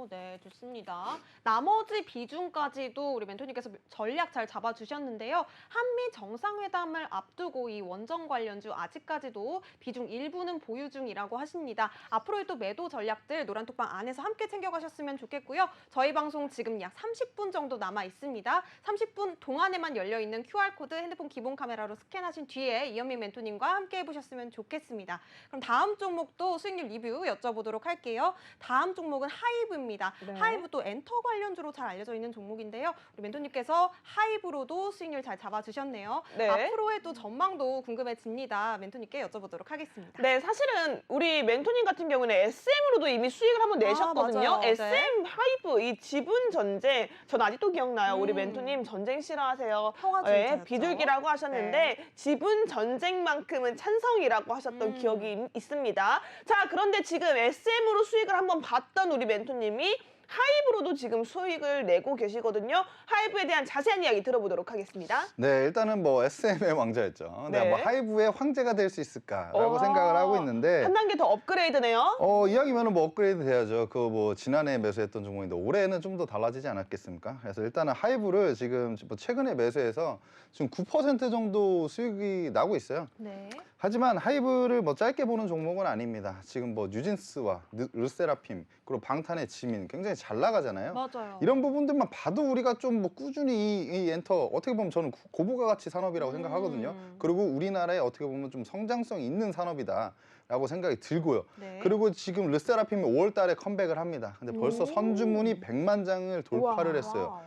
네, 좋습니다. 나머지 비중까지도 우리 멘토님께서 전략 잘 잡아주셨는데요. 한미 정상회담을 앞두고 이 원전 관련주 아직까지도 비중 일부는 보유 중이라고 하십니다. 앞으로의 또 매도 전략들 노란톡방 안에서 함께 챙겨가셨으면 좋겠고요. 저희 방송 지금 약 30분 정도 남아 있습니다. 30분 동안에만 열려있는 QR코드 핸드폰 기본 카메라로 스캔하신 뒤에 이현민 멘토님과 함께 해보셨으면 좋겠습니다. 그럼 다음 종목도 수익률 리뷰 여쭤보도록 할게요. 다음 종목은 하이브입니다. 네. 하이브도 엔터 관련주로 잘 알려져 있는 종목인데요. 우리 멘토님께서 하이브로도 수익률 잘 잡아주셨네요. 네. 앞으로의 또 전망도 궁금해집니다. 멘토님께 여쭤보도록 하겠습니다. 네, 사실은 우리 멘토님 같은 경우는 SM으로도 이미 수익을 한번 내셨거든요. 맞아요. SM 하이브, 이 지분 전쟁, 전 아직도 기억나요. 우리 음. 멘토님 전쟁 싫어하세요. 평화주의자였죠. 비둘기라고 하셨는데 지분 전쟁만큼은 찬성이라고 하셨던 기억이 있습니다. 자, 그런데 지금 SM으로 수익을 한번 봤던 우리 멘토님이 하이브로도 지금 수익을 내고 계시거든요. 하이브에 대한 자세한 이야기 들어보도록 하겠습니다. 네, 일단은 뭐 SM의 왕자였죠. 네. 네. 뭐 하이브의 황제가 될 수 있을까라고 와, 생각을 하고 있는데 한 단계 더 업그레이드네요. 이왕이면은 뭐 업그레이드 돼야죠. 그 뭐 지난해 매수했던 종목인데 올해는 좀 더 달라지지 않았겠습니까? 그래서 일단은 하이브를 지금 뭐 최근에 매수해서 지금 9% 정도 수익이 나고 있어요. 네. 하지만 하이브를 뭐 짧게 보는 종목은 아닙니다. 지금 뭐 뉴진스와 르세라핌 그리고 방탄의 지민 굉장히 잘 나가잖아요. 맞아요. 이런 부분들만 봐도 우리가 좀 뭐 꾸준히 이 엔터 어떻게 보면 저는 고부가 가치 산업이라고 생각하거든요. 그리고 우리나라에 어떻게 보면 좀 성장성 있는 산업이다라고 생각이 들고요. 네. 그리고 지금 르세라핌이 5월 달에 컴백을 합니다. 근데 벌써 선주문이 100만 장을 돌파를 우와. 했어요.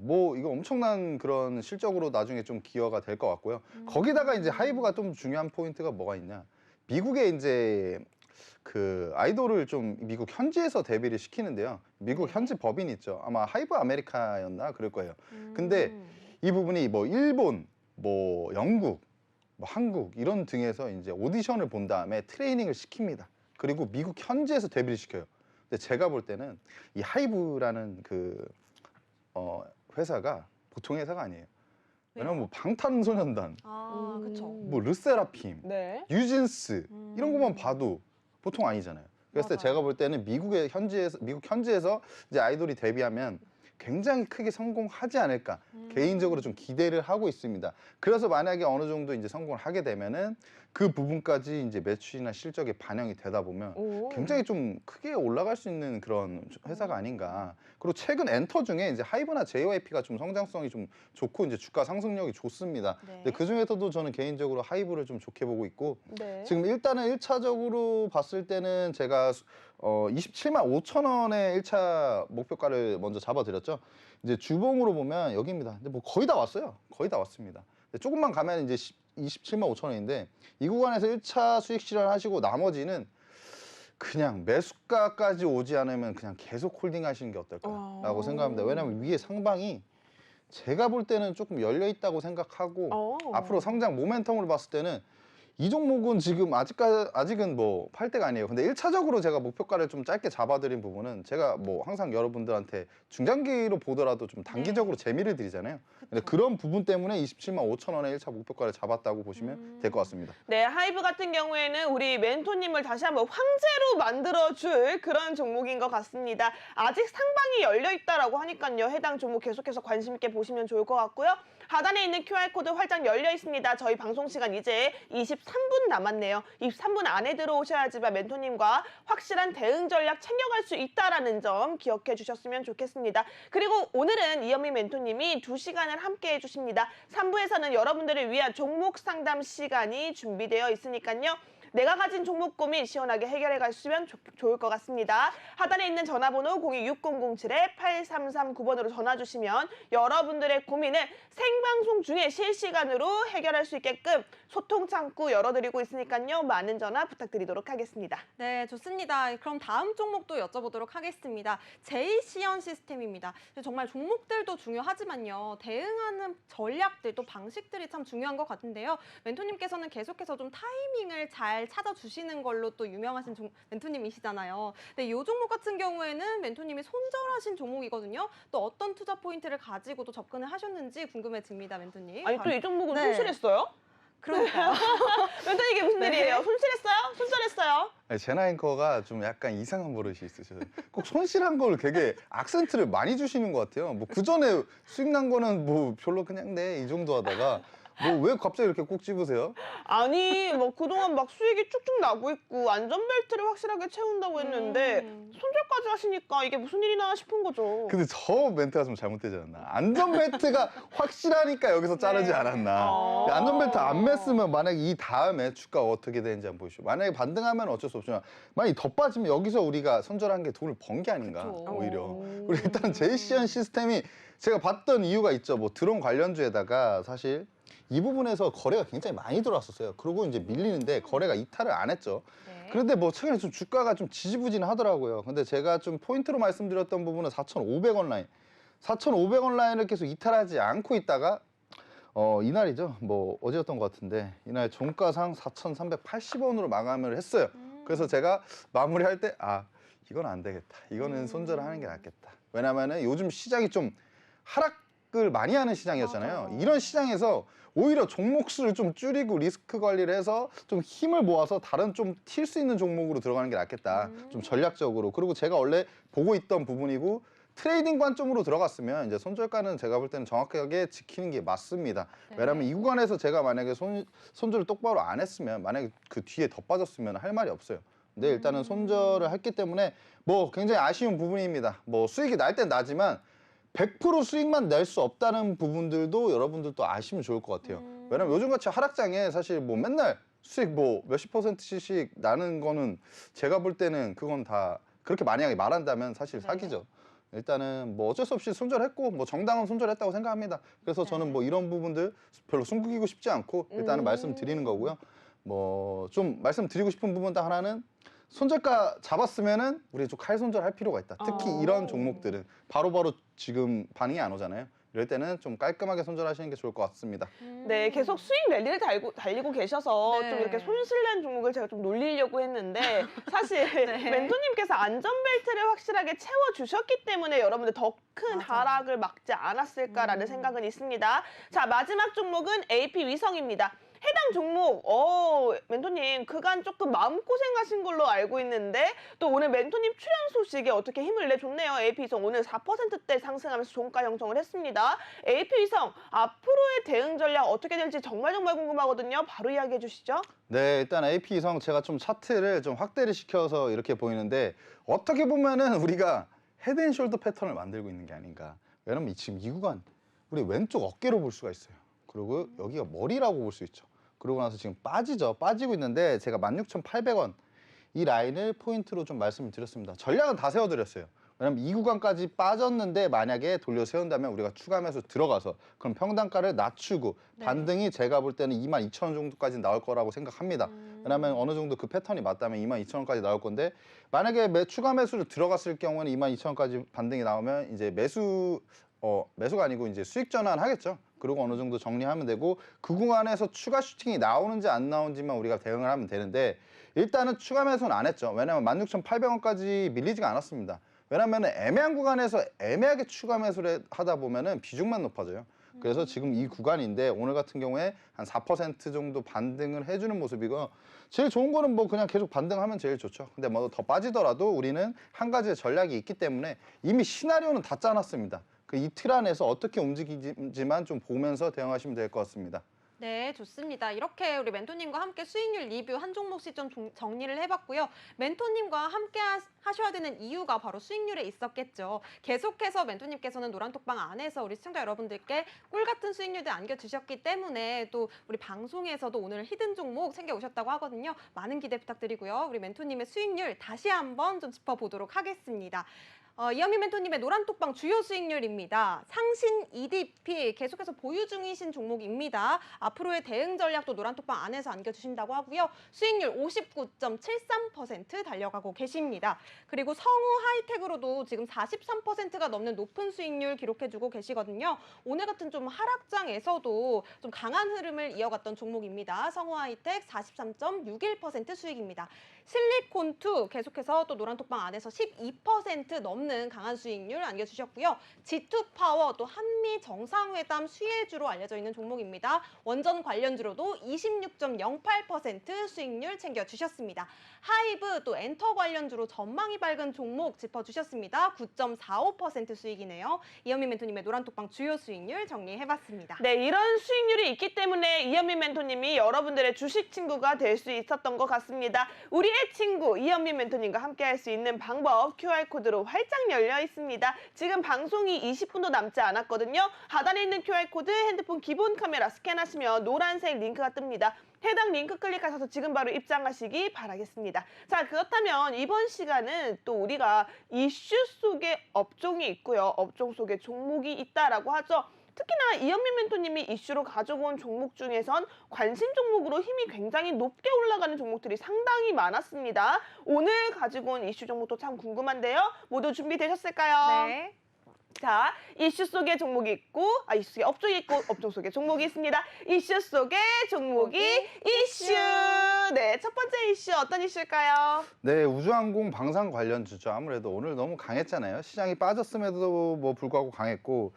뭐 이거 엄청난 그런 실적으로 나중에 좀 기여가 될 것 같고요. 거기다가 이제 하이브가 좀 중요한 포인트가 뭐가 있냐? 미국에 이제 그 아이돌을 좀 미국 현지에서 데뷔를 시키는데요. 미국 현지 법인 있죠. 아마 하이브 아메리카였나 그럴 거예요. 근데 이 부분이 뭐 일본, 뭐 영국, 뭐 한국 이런 등에서 이제 오디션을 본 다음에 트레이닝을 시킵니다. 그리고 미국 현지에서 데뷔를 시켜요. 근데 제가 볼 때는 이 하이브라는 그 회사가 보통 회사가 아니에요. 왜냐면 뭐 방탄소년단, 그렇죠. 뭐 르세라핌, 네. 뉴진스 이런 것만 봐도 보통 아니잖아요. 그래서 맞아요. 제가 볼 때는 미국 현지에서 이제 아이돌이 데뷔하면 굉장히 크게 성공하지 않을까 개인적으로 좀 기대를 하고 있습니다. 그래서 만약에 어느 정도 이제 성공을 하게 되면은 그 부분까지 이제 매출이나 실적에 반영이 되다 보면 오. 굉장히 좀 크게 올라갈 수 있는 그런 회사가 아닌가. 그리고 최근 엔터 중에 이제 하이브나 JYP가 좀 성장성이 좀 좋고 이제 주가 상승력이 좋습니다. 네. 근데 그 중에서도 저는 개인적으로 하이브를 좀 좋게 보고 있고 네. 지금 일단은 1차적으로 봤을 때는 제가 27만 5천 원의 1차 목표가를 먼저 잡아드렸죠. 이제 주봉으로 보면 여기입니다. 근데 뭐 거의 다 왔어요. 거의 다 왔습니다. 근데 조금만 가면 이제 27만 5천 원인데 이 구간에서 1차 수익 실현하시고 나머지는 그냥 매수가까지 오지 않으면 그냥 계속 홀딩 하시는 게 어떨까라고 생각합니다. 왜냐하면 위에 상방이 제가 볼 때는 조금 열려 있다고 생각하고 앞으로 성장 모멘텀으로 봤을 때는 이 종목은 지금 아직은 뭐 팔 때가 아니에요. 근데 1차적으로 제가 목표가를 좀 짧게 잡아드린 부분은 제가 뭐 항상 여러분들한테 중장기로 보더라도 좀 단기적으로 재미를 드리잖아요. 근데 그런 부분 때문에 27만 5천 원의 1차 목표가를 잡았다고 보시면 될 것 같습니다. 네, 하이브 같은 경우에는 우리 멘토님을 다시 한번 황제로 만들어줄 그런 종목인 것 같습니다. 아직 상방이 열려 있다라고 하니까요. 해당 종목 계속해서 관심 있게 보시면 좋을 것 같고요. 하단에 있는 QR코드 활짝 열려 있습니다. 저희 방송 시간 이제 23분 남았네요. 23분 안에 들어오셔야지만 멘토님과 확실한 대응 전략 챙겨갈 수 있다라는 점 기억해 주셨으면 좋겠습니다. 그리고 오늘은 이현미 멘토님이 2시간을 함께 해주십니다. 3부에서는 여러분들을 위한 종목 상담 시간이 준비되어 있으니까요. 내가 가진 종목 고민 시원하게 해결해 가시면 좋을 것 같습니다. 하단에 있는 전화번호 026007-8339번으로 전화 주시면 여러분들의 고민을 생방송 중에 실시간으로 해결할 수 있게끔 소통 창구 열어드리고 있으니까요. 많은 전화 부탁드리도록 하겠습니다. 네, 좋습니다. 그럼 다음 종목도 여쭤보도록 하겠습니다. 제이시언 시스템입니다. 정말 종목들도 중요하지만요. 대응하는 전략들 또 방식들이 참 중요한 것 같은데요. 멘토님께서는 계속해서 좀 타이밍을 잘 찾아주시는 걸로 또 유명하신 멘토님이시잖아요. 근데 이 종목 같은 경우에는 멘토님이 손절하신 종목이거든요. 또 어떤 투자 포인트를 가지고 또 접근을 하셨는지 궁금해집니다, 멘토님. 아니 또 이 종목은 네. 손실했어요? 그러니까요. 멘토님 이게 무슨 네. 일이에요? 손실했어요? 손절했어요? 제나 앵커가 좀 약간 이상한 버릇이 있으셔요. 꼭 손실한 걸 되게 악센트를 많이 주시는 것 같아요. 뭐 그 전에 수익 난 거는 뭐 별로 그냥 네 이 정도 하다가 뭐 왜 갑자기 이렇게 꼭 집으세요? 아니 뭐 그동안 막 수익이 쭉쭉 나고 있고 안전벨트를 확실하게 채운다고 했는데 손절까지 하시니까 이게 무슨 일이나 싶은 거죠. 근데 저 멘트가 좀 잘못되지 않았나? 안전벨트가 확실하니까 여기서 자르지 않았나? 안전벨트 안 맸으면 만약에 이 다음에 주가가 어떻게 되는지 한번 보시죠. 만약에 반등하면 어쩔 수 없지만 만약에 더 빠지면 여기서 우리가 손절한 게 돈을 번 게 아닌가 그쵸. 오히려. 그리고 일단 제이시언 시스템이 제가 봤던 이유가 있죠. 뭐 드론 관련주에다가 사실 이 부분에서 거래가 굉장히 많이 들어왔었어요. 그리고 이제 밀리는데 거래가 이탈을 안 했죠. 네. 그런데 뭐 최근에 좀 주가가 좀 지지부진하더라고요. 근데 제가 좀 포인트로 말씀드렸던 부분은 4,500원 라인. 4,500원 라인을 계속 이탈하지 않고 있다가 이날이죠. 뭐 어제였던 것 같은데 이날 종가상 4,380원으로 마감을 했어요. 그래서 제가 마무리할 때 이건 안 되겠다. 이거는 손절을 하는 게 낫겠다. 왜냐면은 요즘 시장이 좀 하락을 많이 하는 시장이었잖아요. 맞아요. 이런 시장에서 오히려 종목 수를 좀 줄이고 리스크 관리를 해서 좀 힘을 모아서 다른 좀 튈 수 있는 종목으로 들어가는 게 낫겠다. 좀 전략적으로. 그리고 제가 원래 보고 있던 부분이고 트레이딩 관점으로 들어갔으면 이제 손절가는 제가 볼 때는 정확하게 지키는 게 맞습니다. 왜냐하면 이 구간에서 제가 만약에 손절을 똑바로 안 했으면 만약에 그 뒤에 더 빠졌으면 할 말이 없어요. 근데 일단은 손절을 했기 때문에 뭐 굉장히 아쉬운 부분입니다. 뭐 수익이 날 땐 나지만 100% 수익만 낼 수 없다는 부분들도 여러분들도 아시면 좋을 것 같아요. 왜냐면 요즘같이 하락장에 사실 뭐 맨날 수익 뭐 몇십 %씩 나는 거는 제가 볼 때는 그건 다 그렇게 만약에 말한다면 사실 사기죠. 일단은 뭐 어쩔 수 없이 손절했고 뭐 정당한 손절했다고 생각합니다. 그래서 저는 뭐 이런 부분들 별로 숨기고 싶지 않고 일단은 말씀드리는 거고요. 뭐 좀 말씀드리고 싶은 부분 딱 하나는 손절가 잡았으면은 우리 좀 칼손절 할 필요가 있다. 특히 이런 종목들은 바로바로 지금 반응이 안 오잖아요. 이럴 때는 좀 깔끔하게 손절하시는 게 좋을 것 같습니다. 네, 계속 수익 랠리를 달리고 계셔서 네. 좀 이렇게 손실난 종목을 제가 좀 놀리려고 했는데 사실 멘토님께서 안전벨트를 확실하게 채워주셨기 때문에 여러분들 더 큰 맞아. 하락을 막지 않았을까라는 생각은 있습니다. 자, 마지막 종목은 AP 위성입니다. 해당 종목, 멘토님 그간 조금 마음고생하신 걸로 알고 있는데 또 오늘 멘토님 출연 소식에 어떻게 힘을 내줬네요. AP위성 오늘 4%대 상승하면서 종가 형성을 했습니다. AP위성 앞으로의 대응 전략 어떻게 될지 정말 궁금하거든요. 바로 이야기해 주시죠. 네, 일단 AP위성 제가 좀 차트를 좀 확대를 시켜서 이렇게 보이는데 어떻게 보면은 우리가 헤드앤숄더 패턴을 만들고 있는 게 아닌가. 왜냐면 지금 이 구간 우리 왼쪽 어깨로 볼 수가 있어요. 그리고 여기가 머리라고 볼 수 있죠. 그러고 나서 지금 빠지고 있는데 제가 16,800원 이 라인을 포인트로 좀 말씀을 드렸습니다. 전략은 다 세워드렸어요. 왜냐면 이 구간까지 빠졌는데 만약에 돌려 세운다면 우리가 추가 매수 들어가서 그럼 평단가를 낮추고 반등이 제가 볼 때는 22,000원 정도까지 나올 거라고 생각합니다. 왜냐면 어느 정도 그 패턴이 맞다면 22,000원까지 나올 건데 만약에 추가 매수를 들어갔을 경우에는 22,000원까지 반등이 나오면 이제 매수가 아니고 이제 수익 전환 하겠죠. 그리고 어느 정도 정리하면 되고 그 구간에서 추가 슈팅이 나오는지 안 나오는지만 우리가 대응을 하면 되는데 일단은 추가 매수는 안 했죠. 왜냐면 16,800원까지 밀리지가 않았습니다. 왜냐면 애매한 구간에서 애매하게 추가 매수를 하다 보면은 비중만 높아져요. 그래서 지금 이 구간인데 오늘 같은 경우에 한 4% 정도 반등을 해주는 모습이고 제일 좋은 거는 뭐 그냥 계속 반등하면 제일 좋죠. 근데 뭐 더 빠지더라도 우리는 한 가지의 전략이 있기 때문에 이미 시나리오는 다 짜놨습니다. 그 이 틀 안에서 어떻게 움직이지만 좀 보면서 대응하시면 될 것 같습니다. 네, 좋습니다. 이렇게 우리 멘토님과 함께 수익률 리뷰 한 종목씩 좀 정리를 해봤고요. 멘토님과 함께 하셔야 되는 이유가 바로 수익률에 있었겠죠. 계속해서 멘토님께서는 노란톡방 안에서 우리 시청자 여러분들께 꿀 같은 수익률들 안겨주셨기 때문에 또 우리 방송에서도 오늘 히든 종목 챙겨오셨다고 하거든요. 많은 기대 부탁드리고요. 우리 멘토님의 수익률 다시 한번 좀 짚어보도록 하겠습니다. 이현미 멘토님의 노란톡방 주요 수익률입니다. 상신 EDP 계속해서 보유 중이신 종목입니다. 앞으로의 대응 전략도 노란톡방 안에서 안겨주신다고 하고요. 수익률 59.73% 달려가고 계십니다. 그리고 성우 하이텍으로도 지금 43%가 넘는 높은 수익률 기록해주고 계시거든요. 오늘 같은 좀 하락장에서도 좀 강한 흐름을 이어갔던 종목입니다. 성우 하이텍 43.61% 수익입니다. 실리콘2 계속해서 또 노란톡방 안에서 12% 넘는 강한 수익률 안겨주셨고요. G2파워 또 한미 정상회담 수혜주로 알려져 있는 종목입니다. 원전 관련주로도 26.08% 수익률 챙겨주셨습니다. 하이브 또 엔터 관련주로 전망이 밝은 종목 짚어주셨습니다. 9.45% 수익이네요. 이현미 멘토님의 노란톡방 주요 수익률 정리해봤습니다. 네, 이런 수익률이 있기 때문에 이현미 멘토님이 여러분들의 주식 친구가 될 수 있었던 것 같습니다. 우리의 친구 이현미 멘토님과 함께 할 수 있는 방법 QR코드로 활짝 열려 있습니다. 지금 방송이 20분도 남지 않았거든요. 하단에 있는 QR코드 핸드폰 기본 카메라 스캔하시면 노란색 링크가 뜹니다. 해당 링크 클릭하셔서 지금 바로 입장하시기 바라겠습니다. 자, 그렇다면 이번 시간은 또 우리가 이슈 속에 업종이 있고요. 업종 속에 종목이 있다라고 하죠. 특히나 이현미 멘토님이 이슈로 가지고 온 종목 중에선 관심 종목으로 힘이 굉장히 높게 올라가는 종목들이 상당히 많았습니다. 오늘 가지고 온 이슈 종목도 참 궁금한데요. 모두 준비되셨을까요? 네. 자, 이슈 속에 종목이 있고, 이슈 속에 업종이 있고, 업종 속에 종목이 있습니다. 이슈 속에 종목이 이슈! 네, 첫 번째 이슈 어떤 이슈일까요? 네, 우주항공 방산 관련주죠. 아무래도 오늘 너무 강했잖아요. 시장이 빠졌음에도 뭐 불구하고 강했고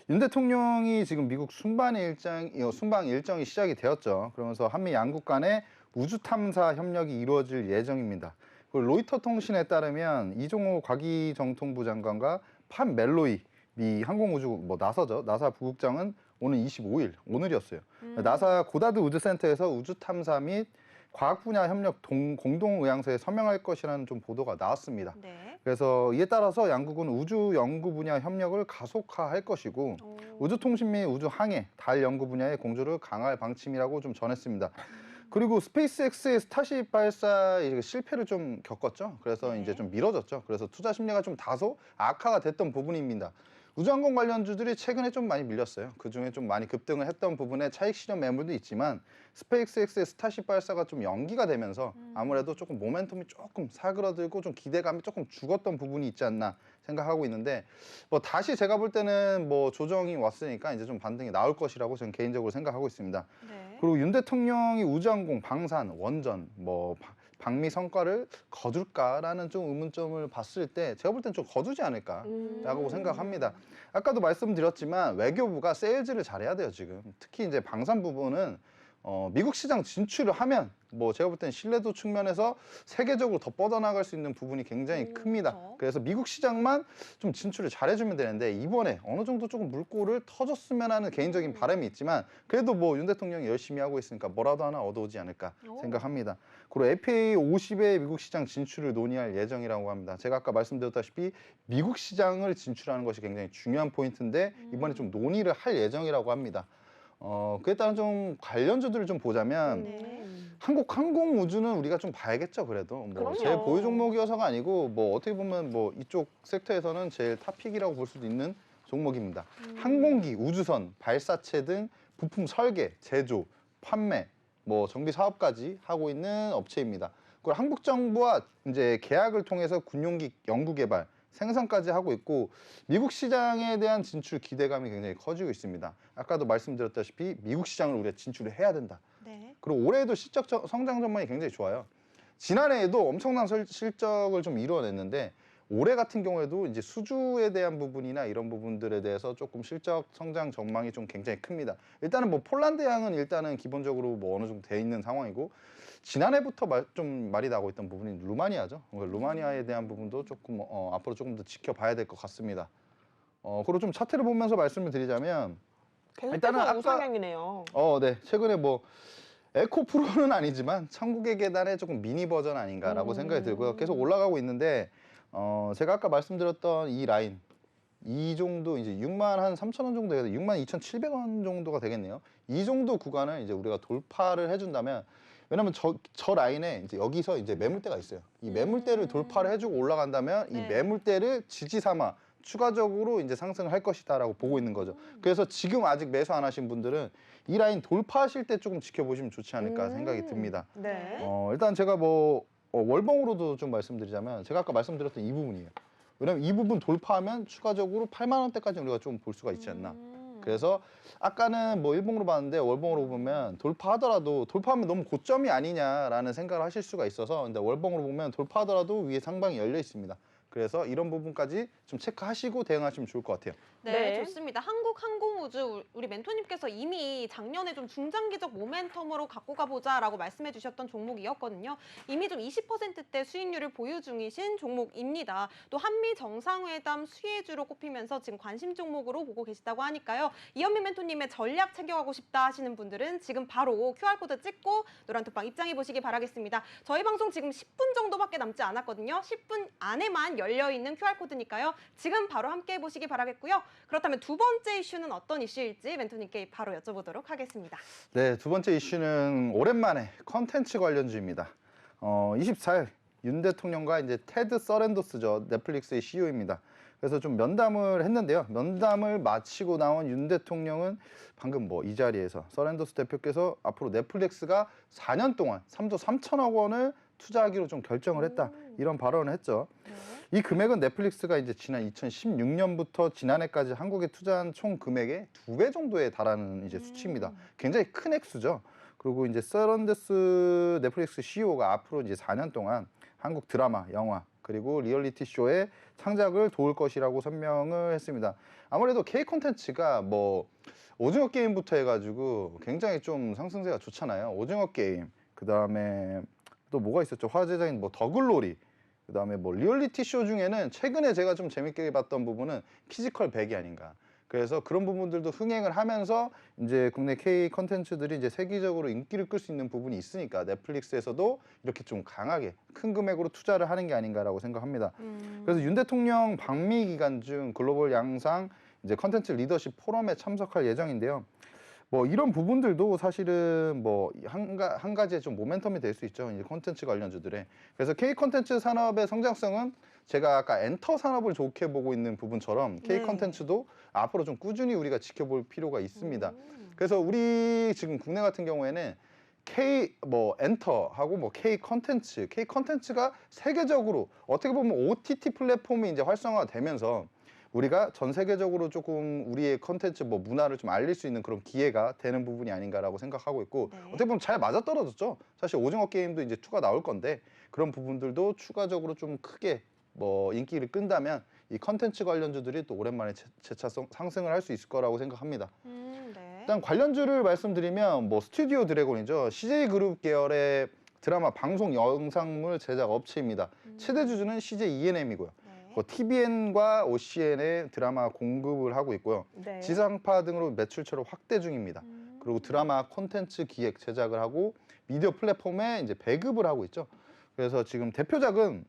윤 대통령이 지금 미국 순방 일정이 시작이 되었죠. 그러면서 한미 양국 간의 우주 탐사 협력이 이루어질 예정입니다. 그리고 로이터 통신에 따르면 이종호 과기정통부 장관과 판 멜로이 미 항공우주 나사죠. 나사 부국장은 오늘 25일 오늘이었어요. 나사 고다드 우주센터에서 우주 탐사 및 과학 분야 협력 공동 의향서에 서명할 것이라는 좀 보도가 나왔습니다. 네. 그래서 이에 따라서 양국은 우주 연구 분야 협력을 가속화할 것이고 우주통신 및 우주항해, 달 연구 분야의 공조를 강화할 방침이라고 좀 전했습니다. 그리고 스페이스X의 스타쉽 발사 실패를 좀 겪었죠. 그래서 네. 이제 좀 미뤄졌죠. 그래서 투자 심리가 좀 다소 악화가 됐던 부분입니다. 우주항공 관련주들이 최근에 좀 많이 밀렸어요. 그중에 좀 많이 급등을 했던 부분에 차익 실현 매물도 있지만 스페이스X의 스타쉽 발사가 좀 연기가 되면서 아무래도 조금 모멘텀이 조금 사그러들고 좀 기대감이 조금 죽었던 부분이 있지 않나 생각하고 있는데 뭐 다시 제가 볼 때는 뭐 조정이 왔으니까 이제 좀 반등이 나올 것이라고 저는 개인적으로 생각하고 있습니다. 네. 그리고 윤 대통령이 우주항공, 방산, 원전, 방미 성과를 거둘까라는 좀 의문점을 봤을 때 제가 볼 땐 좀 거두지 않을까라고 생각합니다. 아까도 말씀드렸지만 외교부가 세일즈를 잘해야 돼요, 지금. 특히 이제 방산 부분은 미국 시장 진출을 하면 뭐 제가 볼 땐 신뢰도 측면에서 세계적으로 더 뻗어나갈 수 있는 부분이 굉장히 큽니다. 그렇죠. 그래서 미국 시장만 좀 진출을 잘해주면 되는데 이번에 어느 정도 조금 물꼬를 터줬으면 하는 개인적인 바람이 있지만 그래도 뭐 윤 대통령이 열심히 하고 있으니까 뭐라도 하나 얻어오지 않을까 생각합니다. 그리고 FA 50의 미국 시장 진출을 논의할 예정이라고 합니다. 제가 아까 말씀드렸다시피 미국 시장을 진출하는 것이 굉장히 중요한 포인트인데 이번에 좀 논의를 할 예정이라고 합니다. 그에 따른 좀 관련주들을 좀 보자면 네. 한국 항공우주는 우리가 좀 봐야겠죠. 그래도 뭐 그럼요. 제 보유 종목이어서가 아니고 뭐 어떻게 보면 뭐 이쪽 섹터에서는 제일 탑픽이라고 볼 수도 있는 종목입니다. 항공기, 우주선, 발사체 등 부품 설계, 제조, 판매, 뭐 정비 사업까지 하고 있는 업체입니다. 그리고 한국 정부와 이제 계약을 통해서 군용기 연구 개발, 생산까지 하고 있고 미국 시장에 대한 진출 기대감이 굉장히 커지고 있습니다. 아까도 말씀드렸다시피 미국 시장을 우리가 진출을 해야 된다. 네. 그리고 올해에도 실적 성장 전망이 굉장히 좋아요. 지난해에도 엄청난 실적을 좀 이루어냈는데 올해 같은 경우에도 이제 수주에 대한 부분이나 이런 부분들에 대해서 조금 실적 성장 전망이 좀 굉장히 큽니다. 일단은 뭐 폴란드양은 일단은 기본적으로 뭐 어느 정도 돼 있는 상황이고 지난해부터 좀 말이 나오고 있던 부분이 루마니아죠. 루마니아에 대한 부분도 조금 앞으로 조금 더 지켜봐야 될 것 같습니다. 그리고 좀 차트를 보면서 말씀을 드리자면 일단은 계속해서 우상향이네요. 네. 최근에 뭐 에코 프로는 아니지만 천국의 계단의 조금 미니 버전 아닌가라고 생각이 들고요. 계속 올라가고 있는데 제가 아까 말씀드렸던 이 라인 이 정도 이제 6만 한 3천 원 정도 해야 돼. 6만 2,700원 정도가 되겠네요. 이 정도 구간을 이제 우리가 돌파를 해준다면 왜냐면 저 라인에 이제 여기서 이제 매물대가 있어요. 이 매물대를 돌파를 해주고 올라간다면 이 네. 매물대를 지지 삼아 추가적으로 이제 상승을 할 것이다라고 보고 있는 거죠. 그래서 지금 아직 매수 안 하신 분들은 이 라인 돌파하실 때 조금 지켜보시면 좋지 않을까 생각이 듭니다. 네. 일단 제가 뭐 월봉으로도 좀 말씀드리자면 제가 아까 말씀드렸던 이 부분이에요. 왜냐면 이 부분 돌파하면 추가적으로 8만 원대까지 우리가 좀 볼 수가 있지 않나. 그래서 아까는 뭐 일봉으로 봤는데 월봉으로 보면 돌파하더라도 돌파하면 너무 고점이 아니냐라는 생각을 하실 수가 있어서 근데 월봉으로 보면 돌파하더라도 위에 상방이 열려 있습니다. 그래서 이런 부분까지 좀 체크하시고 대응하시면 좋을 것 같아요. 네, 네. 좋습니다. 항공우주 우리 멘토님께서 이미 작년에 좀 중장기적 모멘텀으로 갖고 가보자라고 말씀해 주셨던 종목이었거든요. 이미 좀 20%대 수익률을 보유 중이신 종목입니다. 또 한미 정상회담 수혜주로 꼽히면서 지금 관심 종목으로 보고 계시다고 하니까요. 이현민 멘토님의 전략 챙겨가고 싶다 하시는 분들은 지금 바로 QR코드 찍고 노란톡방 입장해 보시기 바라겠습니다. 저희 방송 지금 10분 정도밖에 남지 않았거든요. 10분 안에만 열려있는 QR코드니까요. 지금 바로 함께 해보시기 바라겠고요. 그렇다면 두 번째 이슈는 어떤 이슈일지 멘토님께 바로 여쭤보도록 하겠습니다. 네, 두 번째 이슈는 오랜만에 컨텐츠 관련주입니다. 24일 윤 대통령과 이제 테드 서렌도스죠. 넷플릭스의 CEO입니다. 그래서 좀 면담을 했는데요. 면담을 마치고 나온 윤 대통령은 방금 뭐 이 자리에서 서렌도스 대표께서 앞으로 넷플릭스가 4년 동안 3조 3천억 원을 투자하기로 좀 결정을 했다. 이런 발언을 했죠. 이 금액은 넷플릭스가 이제 지난 2016년부터 지난해까지 한국에 투자한 총 금액의 2배 정도에 달하는 이제 수치입니다. 굉장히 큰 액수죠. 그리고 이제 서런데스 넷플릭스 CEO가 앞으로 이제 4년 동안 한국 드라마, 영화 그리고 리얼리티 쇼의 창작을 도울 것이라고 설명을 했습니다. 아무래도 K 콘텐츠가 뭐 오징어 게임부터 해가지고 굉장히 좀 상승세가 좋잖아요. 오징어 게임, 그 다음에 또 뭐가 있었죠? 화제적인 뭐 더글로리, 그 다음에 뭐 리얼리티 쇼 중에는 최근에 제가 좀 재밌게 봤던 부분은 피지컬 100이 아닌가. 그래서 그런 부분들도 흥행을 하면서 이제 국내 K 콘텐츠들이 이제 세계적으로 인기를 끌 수 있는 부분이 있으니까 넷플릭스에서도 이렇게 좀 강하게 큰 금액으로 투자를 하는 게 아닌가라고 생각합니다. 그래서 윤 대통령 방미 기간 중 글로벌 양상 이제 컨텐츠 리더십 포럼에 참석할 예정인데요. 뭐 이런 부분들도 사실은 뭐 한 가지의 좀 모멘텀이 될 수 있죠. 이제 콘텐츠 관련주들의. 그래서 K 콘텐츠 산업의 성장성은 제가 아까 엔터 산업을 좋게 보고 있는 부분처럼 K 네. 콘텐츠도 앞으로 좀 꾸준히 우리가 지켜볼 필요가 있습니다. 그래서 우리 지금 국내 같은 경우에는 K 뭐 엔터하고 뭐 K 콘텐츠가 세계적으로 어떻게 보면 OTT 플랫폼이 이제 활성화되면서 우리가 전 세계적으로 조금 우리의 컨텐츠 뭐 문화를 좀 알릴 수 있는 그런 기회가 되는 부분이 아닌가라고 생각하고 있고 네. 어떻게 보면 잘 맞아떨어졌죠. 사실 오징어 게임도 이제 2가 나올 건데 그런 부분들도 추가적으로 좀 크게 뭐 인기를 끈다면 이 컨텐츠 관련주들이 또 오랜만에 재차 상승을 할 수 있을 거라고 생각합니다. 네. 일단 관련주를 말씀드리면 뭐 스튜디오 드래곤이죠. CJ그룹 계열의 드라마 방송 영상물 제작 업체입니다. 최대 주주는 CJ ENM이고요. 네. TVN과 OCN의 드라마 공급을 하고 있고요. 네. 지상파 등으로 매출처를 확대 중입니다. 그리고 드라마 콘텐츠 기획 제작을 하고 미디어 플랫폼에 이제 배급을 하고 있죠. 그래서 지금 대표작은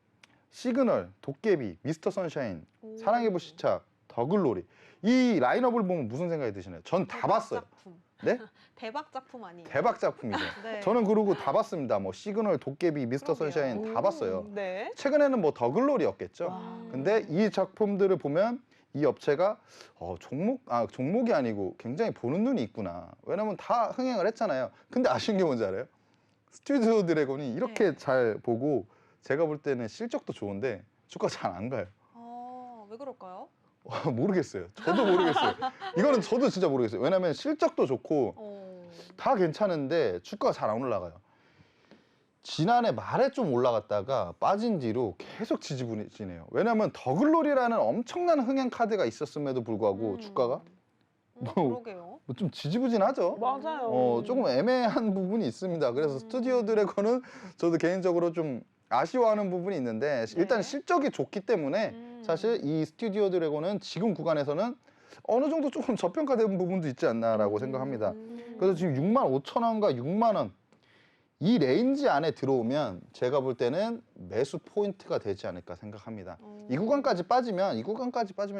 시그널, 도깨비, 미스터 선샤인, 사랑의 불시착, 더글로리 이 라인업을 보면 무슨 생각이 드시나요? 전 다 대박 봤어요. 작품. 네? 대박 작품 아니에요? 대박 작품이죠. 네. 저는 그리고 다 봤습니다. 뭐 시그널, 도깨비, 미스터 그러게요. 선샤인 다 봤어요. 네. 최근에는 뭐 더글로리였겠죠. 와. 근데 이 작품들을 보면 이 업체가 종목이 아니고 굉장히 보는 눈이 있구나. 왜냐면 다 흥행을 했잖아요. 근데 아쉬운 게 뭔지 알아요? 스튜디오 드래곤이 이렇게 네. 잘 보고 제가 볼 때는 실적도 좋은데 주가 잘 안 가요. 왜 그럴까요? 모르겠어요. 저도 모르겠어요. 이거는 저도 진짜 모르겠어요. 왜냐면 실적도 좋고 다 괜찮은데 주가가 잘 안 올라가요. 지난해 말에 좀 올라갔다가 빠진 뒤로 계속 지지부진해요. 왜냐하면 더글로리라는 엄청난 흥행 카드가 있었음에도 불구하고 주가가 뭐- 그러게요. 뭐좀 지지부진하죠. 맞아요. 조금 애매한 부분이 있습니다. 그래서 스튜디오 드래곤은 저도 개인적으로 좀 아쉬워하는 부분이 있는데 일단 네. 실적이 좋기 때문에 사실 이 스튜디오 드래곤은 지금 구간에서는 어느 정도 조금 저평가된 부분도 있지 않나라고 생각합니다. 그래서 지금 65,000원과 6만 원 이 레인지 안에 들어오면 제가 볼 때는 매수 포인트가 되지 않을까 생각합니다. 이 구간까지 빠지면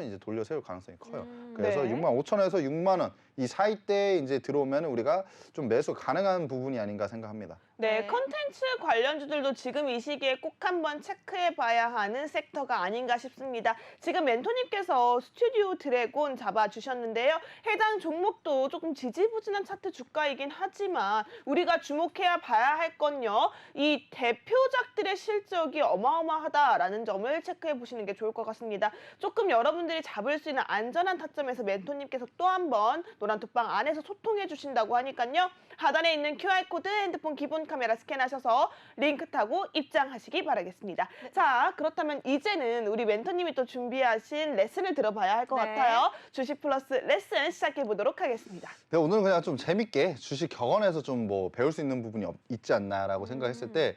이제 돌려 세울 가능성이 커요. 그래서 네. 65,000원에서 6만 원 이 사이 때 이제 들어오면 우리가 좀 매수 가능한 부분이 아닌가 생각합니다. 네, 네. 컨텐츠 관련주들도 지금 이 시기에 꼭 한번 체크해 봐야 하는 섹터가 아닌가 싶습니다. 지금 멘토님께서 스튜디오 드래곤 잡아주셨는데요. 해당 종목도 조금 지지부진한 차트 주가이긴 하지만 우리가 주목해야 봐야 할 건요. 이 대표작들의 실적이 어마어마하다라는 점을 체크해 보시는 게 좋을 것 같습니다. 조금 여러분들이 잡을 수 있는 안전한 타점에서 멘토님께서 또 한번 노란톡방 안에서 소통해 주신다고 하니까요. 하단에 있는 QR코드 핸드폰 기본 카메라 스캔하셔서 링크 타고 입장하시기 바라겠습니다. 자, 그렇다면 이제는 우리 멘토님이 또 준비하신 레슨을 들어봐야 할 것 네. 같아요. 주식 플러스 레슨 시작해 보도록 하겠습니다. 네, 오늘은 그냥 좀 재밌게 주식 격언에서 좀 뭐 배울 수 있는 부분이 있지 않나라고 생각했을 때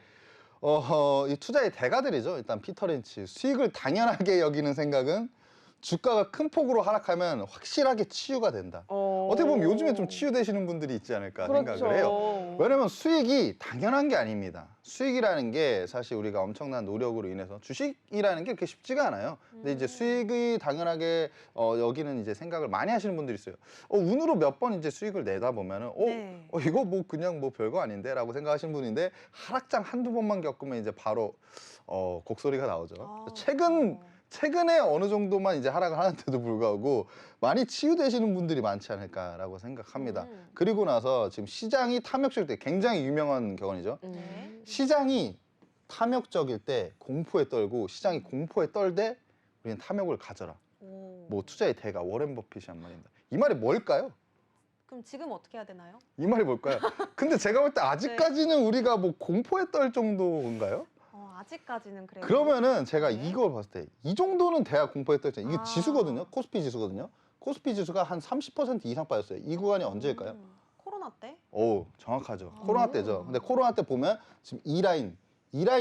이 투자의 대가들이죠. 일단 피터 린치 수익을 당연하게 여기는 생각은 주가가 큰 폭으로 하락하면 확실하게 치유가 된다. 어떻게 보면 요즘에 좀 치유되시는 분들이 있지 않을까 생각을 해요. 왜냐면 수익이 당연한 게 아닙니다. 수익이라는 게 사실 우리가 엄청난 노력으로 인해서 주식이라는 게 그렇게 쉽지가 않아요. 근데 이제 수익이 당연하게 여기는 이제 생각을 많이 하시는 분들이 있어요. 운으로 몇 번 이제 수익을 내다 보면은 네. 이거 뭐 그냥 뭐 별거 아닌데라고 생각하시는 분인데 하락장 한두 번만 겪으면 이제 바로 곡소리가 나오죠. 최근에 어느 정도만 이제 하락을 하는데도 불구하고 많이 치유되시는 분들이 많지 않을까라고 생각합니다. 그리고 나서 지금 시장이 탐욕적일 때 굉장히 유명한 격언이죠. 네. 시장이 탐욕적일 때 공포에 떨고 시장이 공포에 떨 때 우리는 탐욕을 가져라. 뭐 투자의 대가 워렌 버핏이 한 말입니다. 이 말이 뭘까요? 그럼 지금 어떻게 해야 되나요? 이 말이 뭘까요? 근데 제가 볼 때 아직까지는 우리가 뭐 공포에 떨 정도인가요? 아직까지는 그래요. 그러면은 제가 네. 이걸 봤을 때 이 정도는 돼야 공포에 떨죠. 이게 아. 지수거든요. 코스피 지수거든요. 코스피 지수가 한 30% 이상 빠졌어요. 이 구간이 언제일까요? 코로나 때? 오, 정확하죠. 아. 코로나 때죠. 근데 코로나 때 보면 지금 이 라인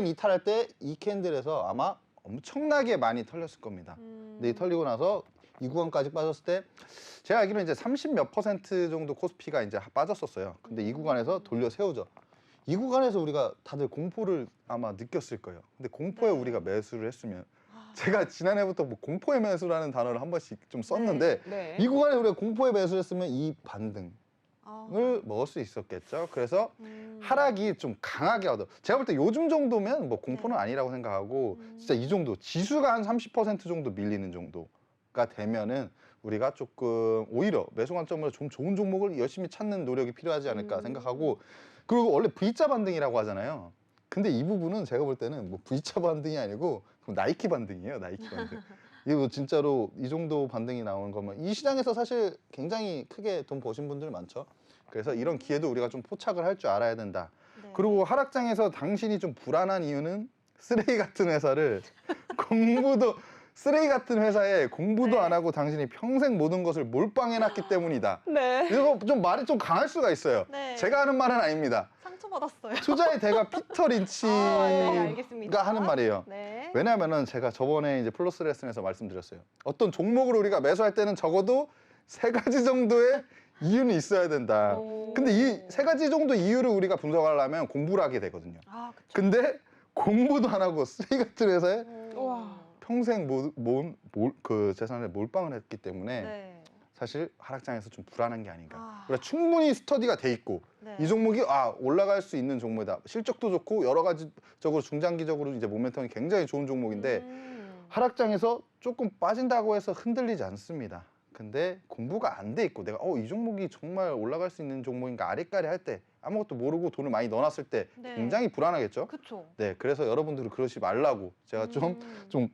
이탈할 때 이 캔들에서 아마 엄청나게 많이 털렸을 겁니다. 근데 이 털리고 나서 이 구간까지 빠졌을 때 제가 알기로는 이제 30 몇 퍼센트 정도 코스피가 이제 빠졌었어요. 근데 이 구간에서 돌려 세우죠. 이 구간에서 우리가 다들 공포를 아마 느꼈을 거예요. 근데 공포에 네. 우리가 매수를 했으면 아. 제가 지난해부터 뭐 공포의 매수라는 단어를 한 번씩 좀 썼는데 네. 이 구간에 우리가 공포의 매수를 했으면 이 반등을 아. 먹을 수 있었겠죠. 그래서 음. 하락이 좀 강하게 하더. 제가 볼 때 요즘 정도면 뭐 공포는 네. 아니라고 생각하고 진짜 이 정도 지수가 한 30% 정도 밀리는 정도가 되면은 우리가 조금 오히려 매수 관점으로 좀 좋은 종목을 열심히 찾는 노력이 필요하지 않을까 생각하고 그리고 원래 V자 반등이라고 하잖아요. 근데 이 부분은 제가 볼 때는 뭐 V자 반등이 아니고 그럼 나이키 반등이에요. 나이키 반등. 이거 진짜로 이 정도 반등이 나오는 거면 이 시장에서 사실 굉장히 크게 돈 버신 분들 많죠. 그래서 이런 기회도 우리가 좀 포착을 할 줄 알아야 된다. 네. 그리고 하락장에서 당신이 좀 불안한 이유는 쓰레기 같은 회사를 공부도 쓰레기 같은 회사에 공부도 네. 안 하고 당신이 평생 모든 것을 몰빵해놨기 때문이다. 네. 이거 좀 말이 좀 강할 수가 있어요. 네. 제가 하는 말은 아닙니다. 상처받았어요. 투자의 대가 피터 린치가 네, 알겠습니다. 하는 말이에요. 네. 왜냐하면은 제가 저번에 이제 플러스 레슨에서 말씀드렸어요. 어떤 종목을 우리가 매수할 때는 적어도 3가지 정도의 이유는 있어야 된다. 오. 근데 이 3가지 정도 이유를 우리가 분석하려면 공부를 하게 되거든요. 아, 그쵸. 근데 공부도 안 하고 쓰레기 같은 회사에 우와. 평생 그 재산을 몰빵을 했기 때문에 네. 사실 하락장에서 좀 불안한 게 아닌가. 아. 우리가 충분히 스터디가 돼 있고 네. 이 종목이 올라갈 수 있는 종목이다. 실적도 좋고 여러 가지적으로 중장기적으로 이제 모멘텀이 굉장히 좋은 종목인데 하락장에서 조금 빠진다고 해서 흔들리지 않습니다. 근데 공부가 안 돼 있고 내가 이 종목이 정말 올라갈 수 있는 종목인가 아리까리 할 때 아무것도 모르고 돈을 많이 넣어놨을 때 네. 굉장히 불안하겠죠. 그쵸. 네, 그래서 여러분들은 그러지 말라고 제가 좀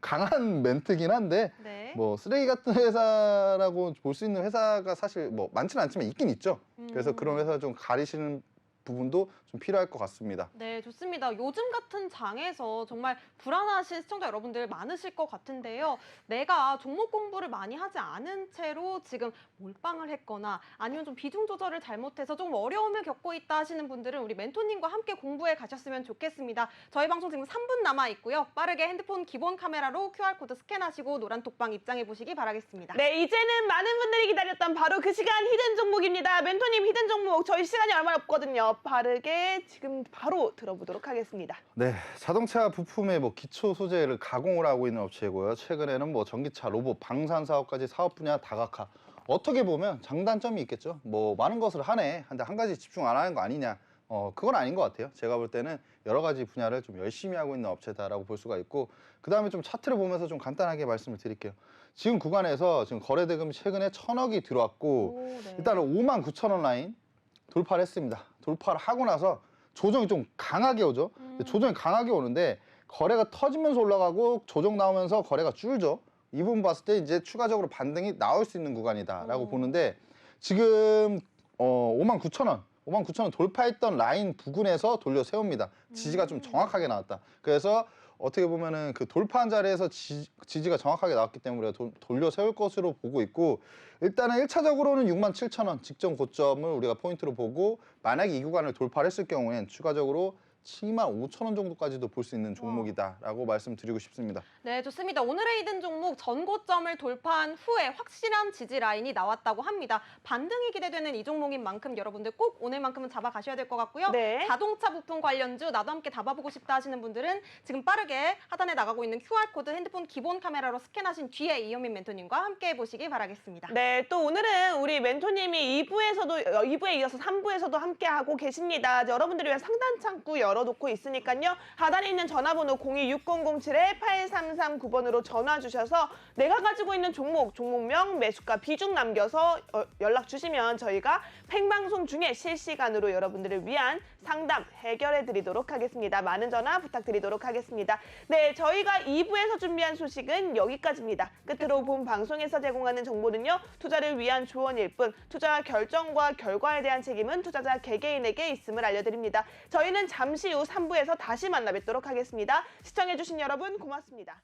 강한 멘트긴 한데 네. 뭐 쓰레기 같은 회사라고 볼 수 있는 회사가 사실 뭐 많지는 않지만 있긴 있죠. 그래서 그런 회사 좀 가리시는 부분도 좀 필요할 것 같습니다. 네, 좋습니다. 요즘 같은 장에서 정말 불안하신 시청자 여러분들 많으실 것 같은데요. 내가 종목 공부를 많이 하지 않은 채로 지금 몰빵을 했거나 아니면 좀 비중 조절을 잘못해서 좀 어려움을 겪고 있다 하시는 분들은 우리 멘토님과 함께 공부해 가셨으면 좋겠습니다. 저희 방송 지금 3분 남아 있고요. 빠르게 핸드폰 기본 카메라로 QR코드 스캔하시고 노란 톡방 입장해 보시기 바라겠습니다. 네, 이제는 많은 분들이 기다렸던 바로 그 시간 히든 종목입니다. 멘토님 히든 종목 저희 시간이 얼마 없거든요. 빠르게 지금 바로 들어보도록 하겠습니다. 네, 자동차 부품의 뭐 기초 소재를 가공을 하고 있는 업체고요. 최근에는 뭐 전기차, 로봇, 방산 사업까지 사업 분야 다각화. 어떻게 보면 장단점이 있겠죠. 뭐 많은 것을 하네. 근데 한 가지 집중 안 하는 거 아니냐. 그건 아닌 것 같아요. 제가 볼 때는 여러 가지 분야를 좀 열심히 하고 있는 업체다라고 볼 수가 있고 그 다음에 좀 차트를 보면서 좀 간단하게 말씀을 드릴게요. 지금 구간에서 지금 거래 대금이 최근에 1,000억이 들어왔고 오, 네. 일단은 59,000원 라인 돌파를 했습니다. 돌파를 하고 나서 조정이 좀 강하게 오죠. 근데 조정이 강하게 오는데 거래가 터지면서 올라가고 조정 나오면서 거래가 줄죠. 이 부분 봤을 때 이제 추가적으로 반등이 나올 수 있는 구간이다라고 보는데 지금 59,000원 돌파했던 라인 부근에서 돌려 세웁니다. 지지가 좀 정확하게 나왔다. 그래서 어떻게 보면은 그 돌파한 자리에서 지지가 정확하게 나왔기 때문에 돌려 세울 것으로 보고 있고 일단은 1차적으로는 67,000원 직전 고점을 우리가 포인트로 보고 만약에 이 구간을 돌파를 했을 경우엔 추가적으로 75,000원 정도까지도 볼 수 있는 종목이다라고 말씀드리고 싶습니다. 네, 좋습니다. 오늘의 히든 종목 전고점을 돌파한 후에 확실한 지지 라인이 나왔다고 합니다. 반등이 기대되는 이 종목인 만큼 여러분들 꼭 오늘만큼은 잡아가셔야 될 것 같고요. 네. 자동차 부품 관련주 나도 함께 잡아보고 싶다 하시는 분들은 지금 빠르게 하단에 나가고 있는 QR코드 핸드폰 기본 카메라로 스캔하신 뒤에 이현민 멘토님과 함께 해보시기 바라겠습니다. 네, 또 오늘은 우리 멘토님이 2부에 이어서 3부에서도 함께하고 계십니다. 여러분들을 위한 상단 창구 열어놓고 있으니까요. 하단에 있는 전화번호 026007-8339번으로 전화 주셔서 내가 가지고 있는 종목명, 매수가, 비중 남겨서 연락 주시면 저희가 팽방송 중에 실시간으로 여러분들을 위한 상담 해결해 드리도록 하겠습니다. 많은 전화 부탁드리도록 하겠습니다. 네, 저희가 2부에서 준비한 소식은 여기까지입니다. 끝으로 본 방송에서 제공하는 정보는요, 투자를 위한 조언일 뿐 투자 결정과 결과에 대한 책임은 투자자 개개인에게 있음을 알려드립니다. 저희는 잠시 후 3부에서 다시 만나 뵙도록 하겠습니다. 시청해주신 여러분 고맙습니다.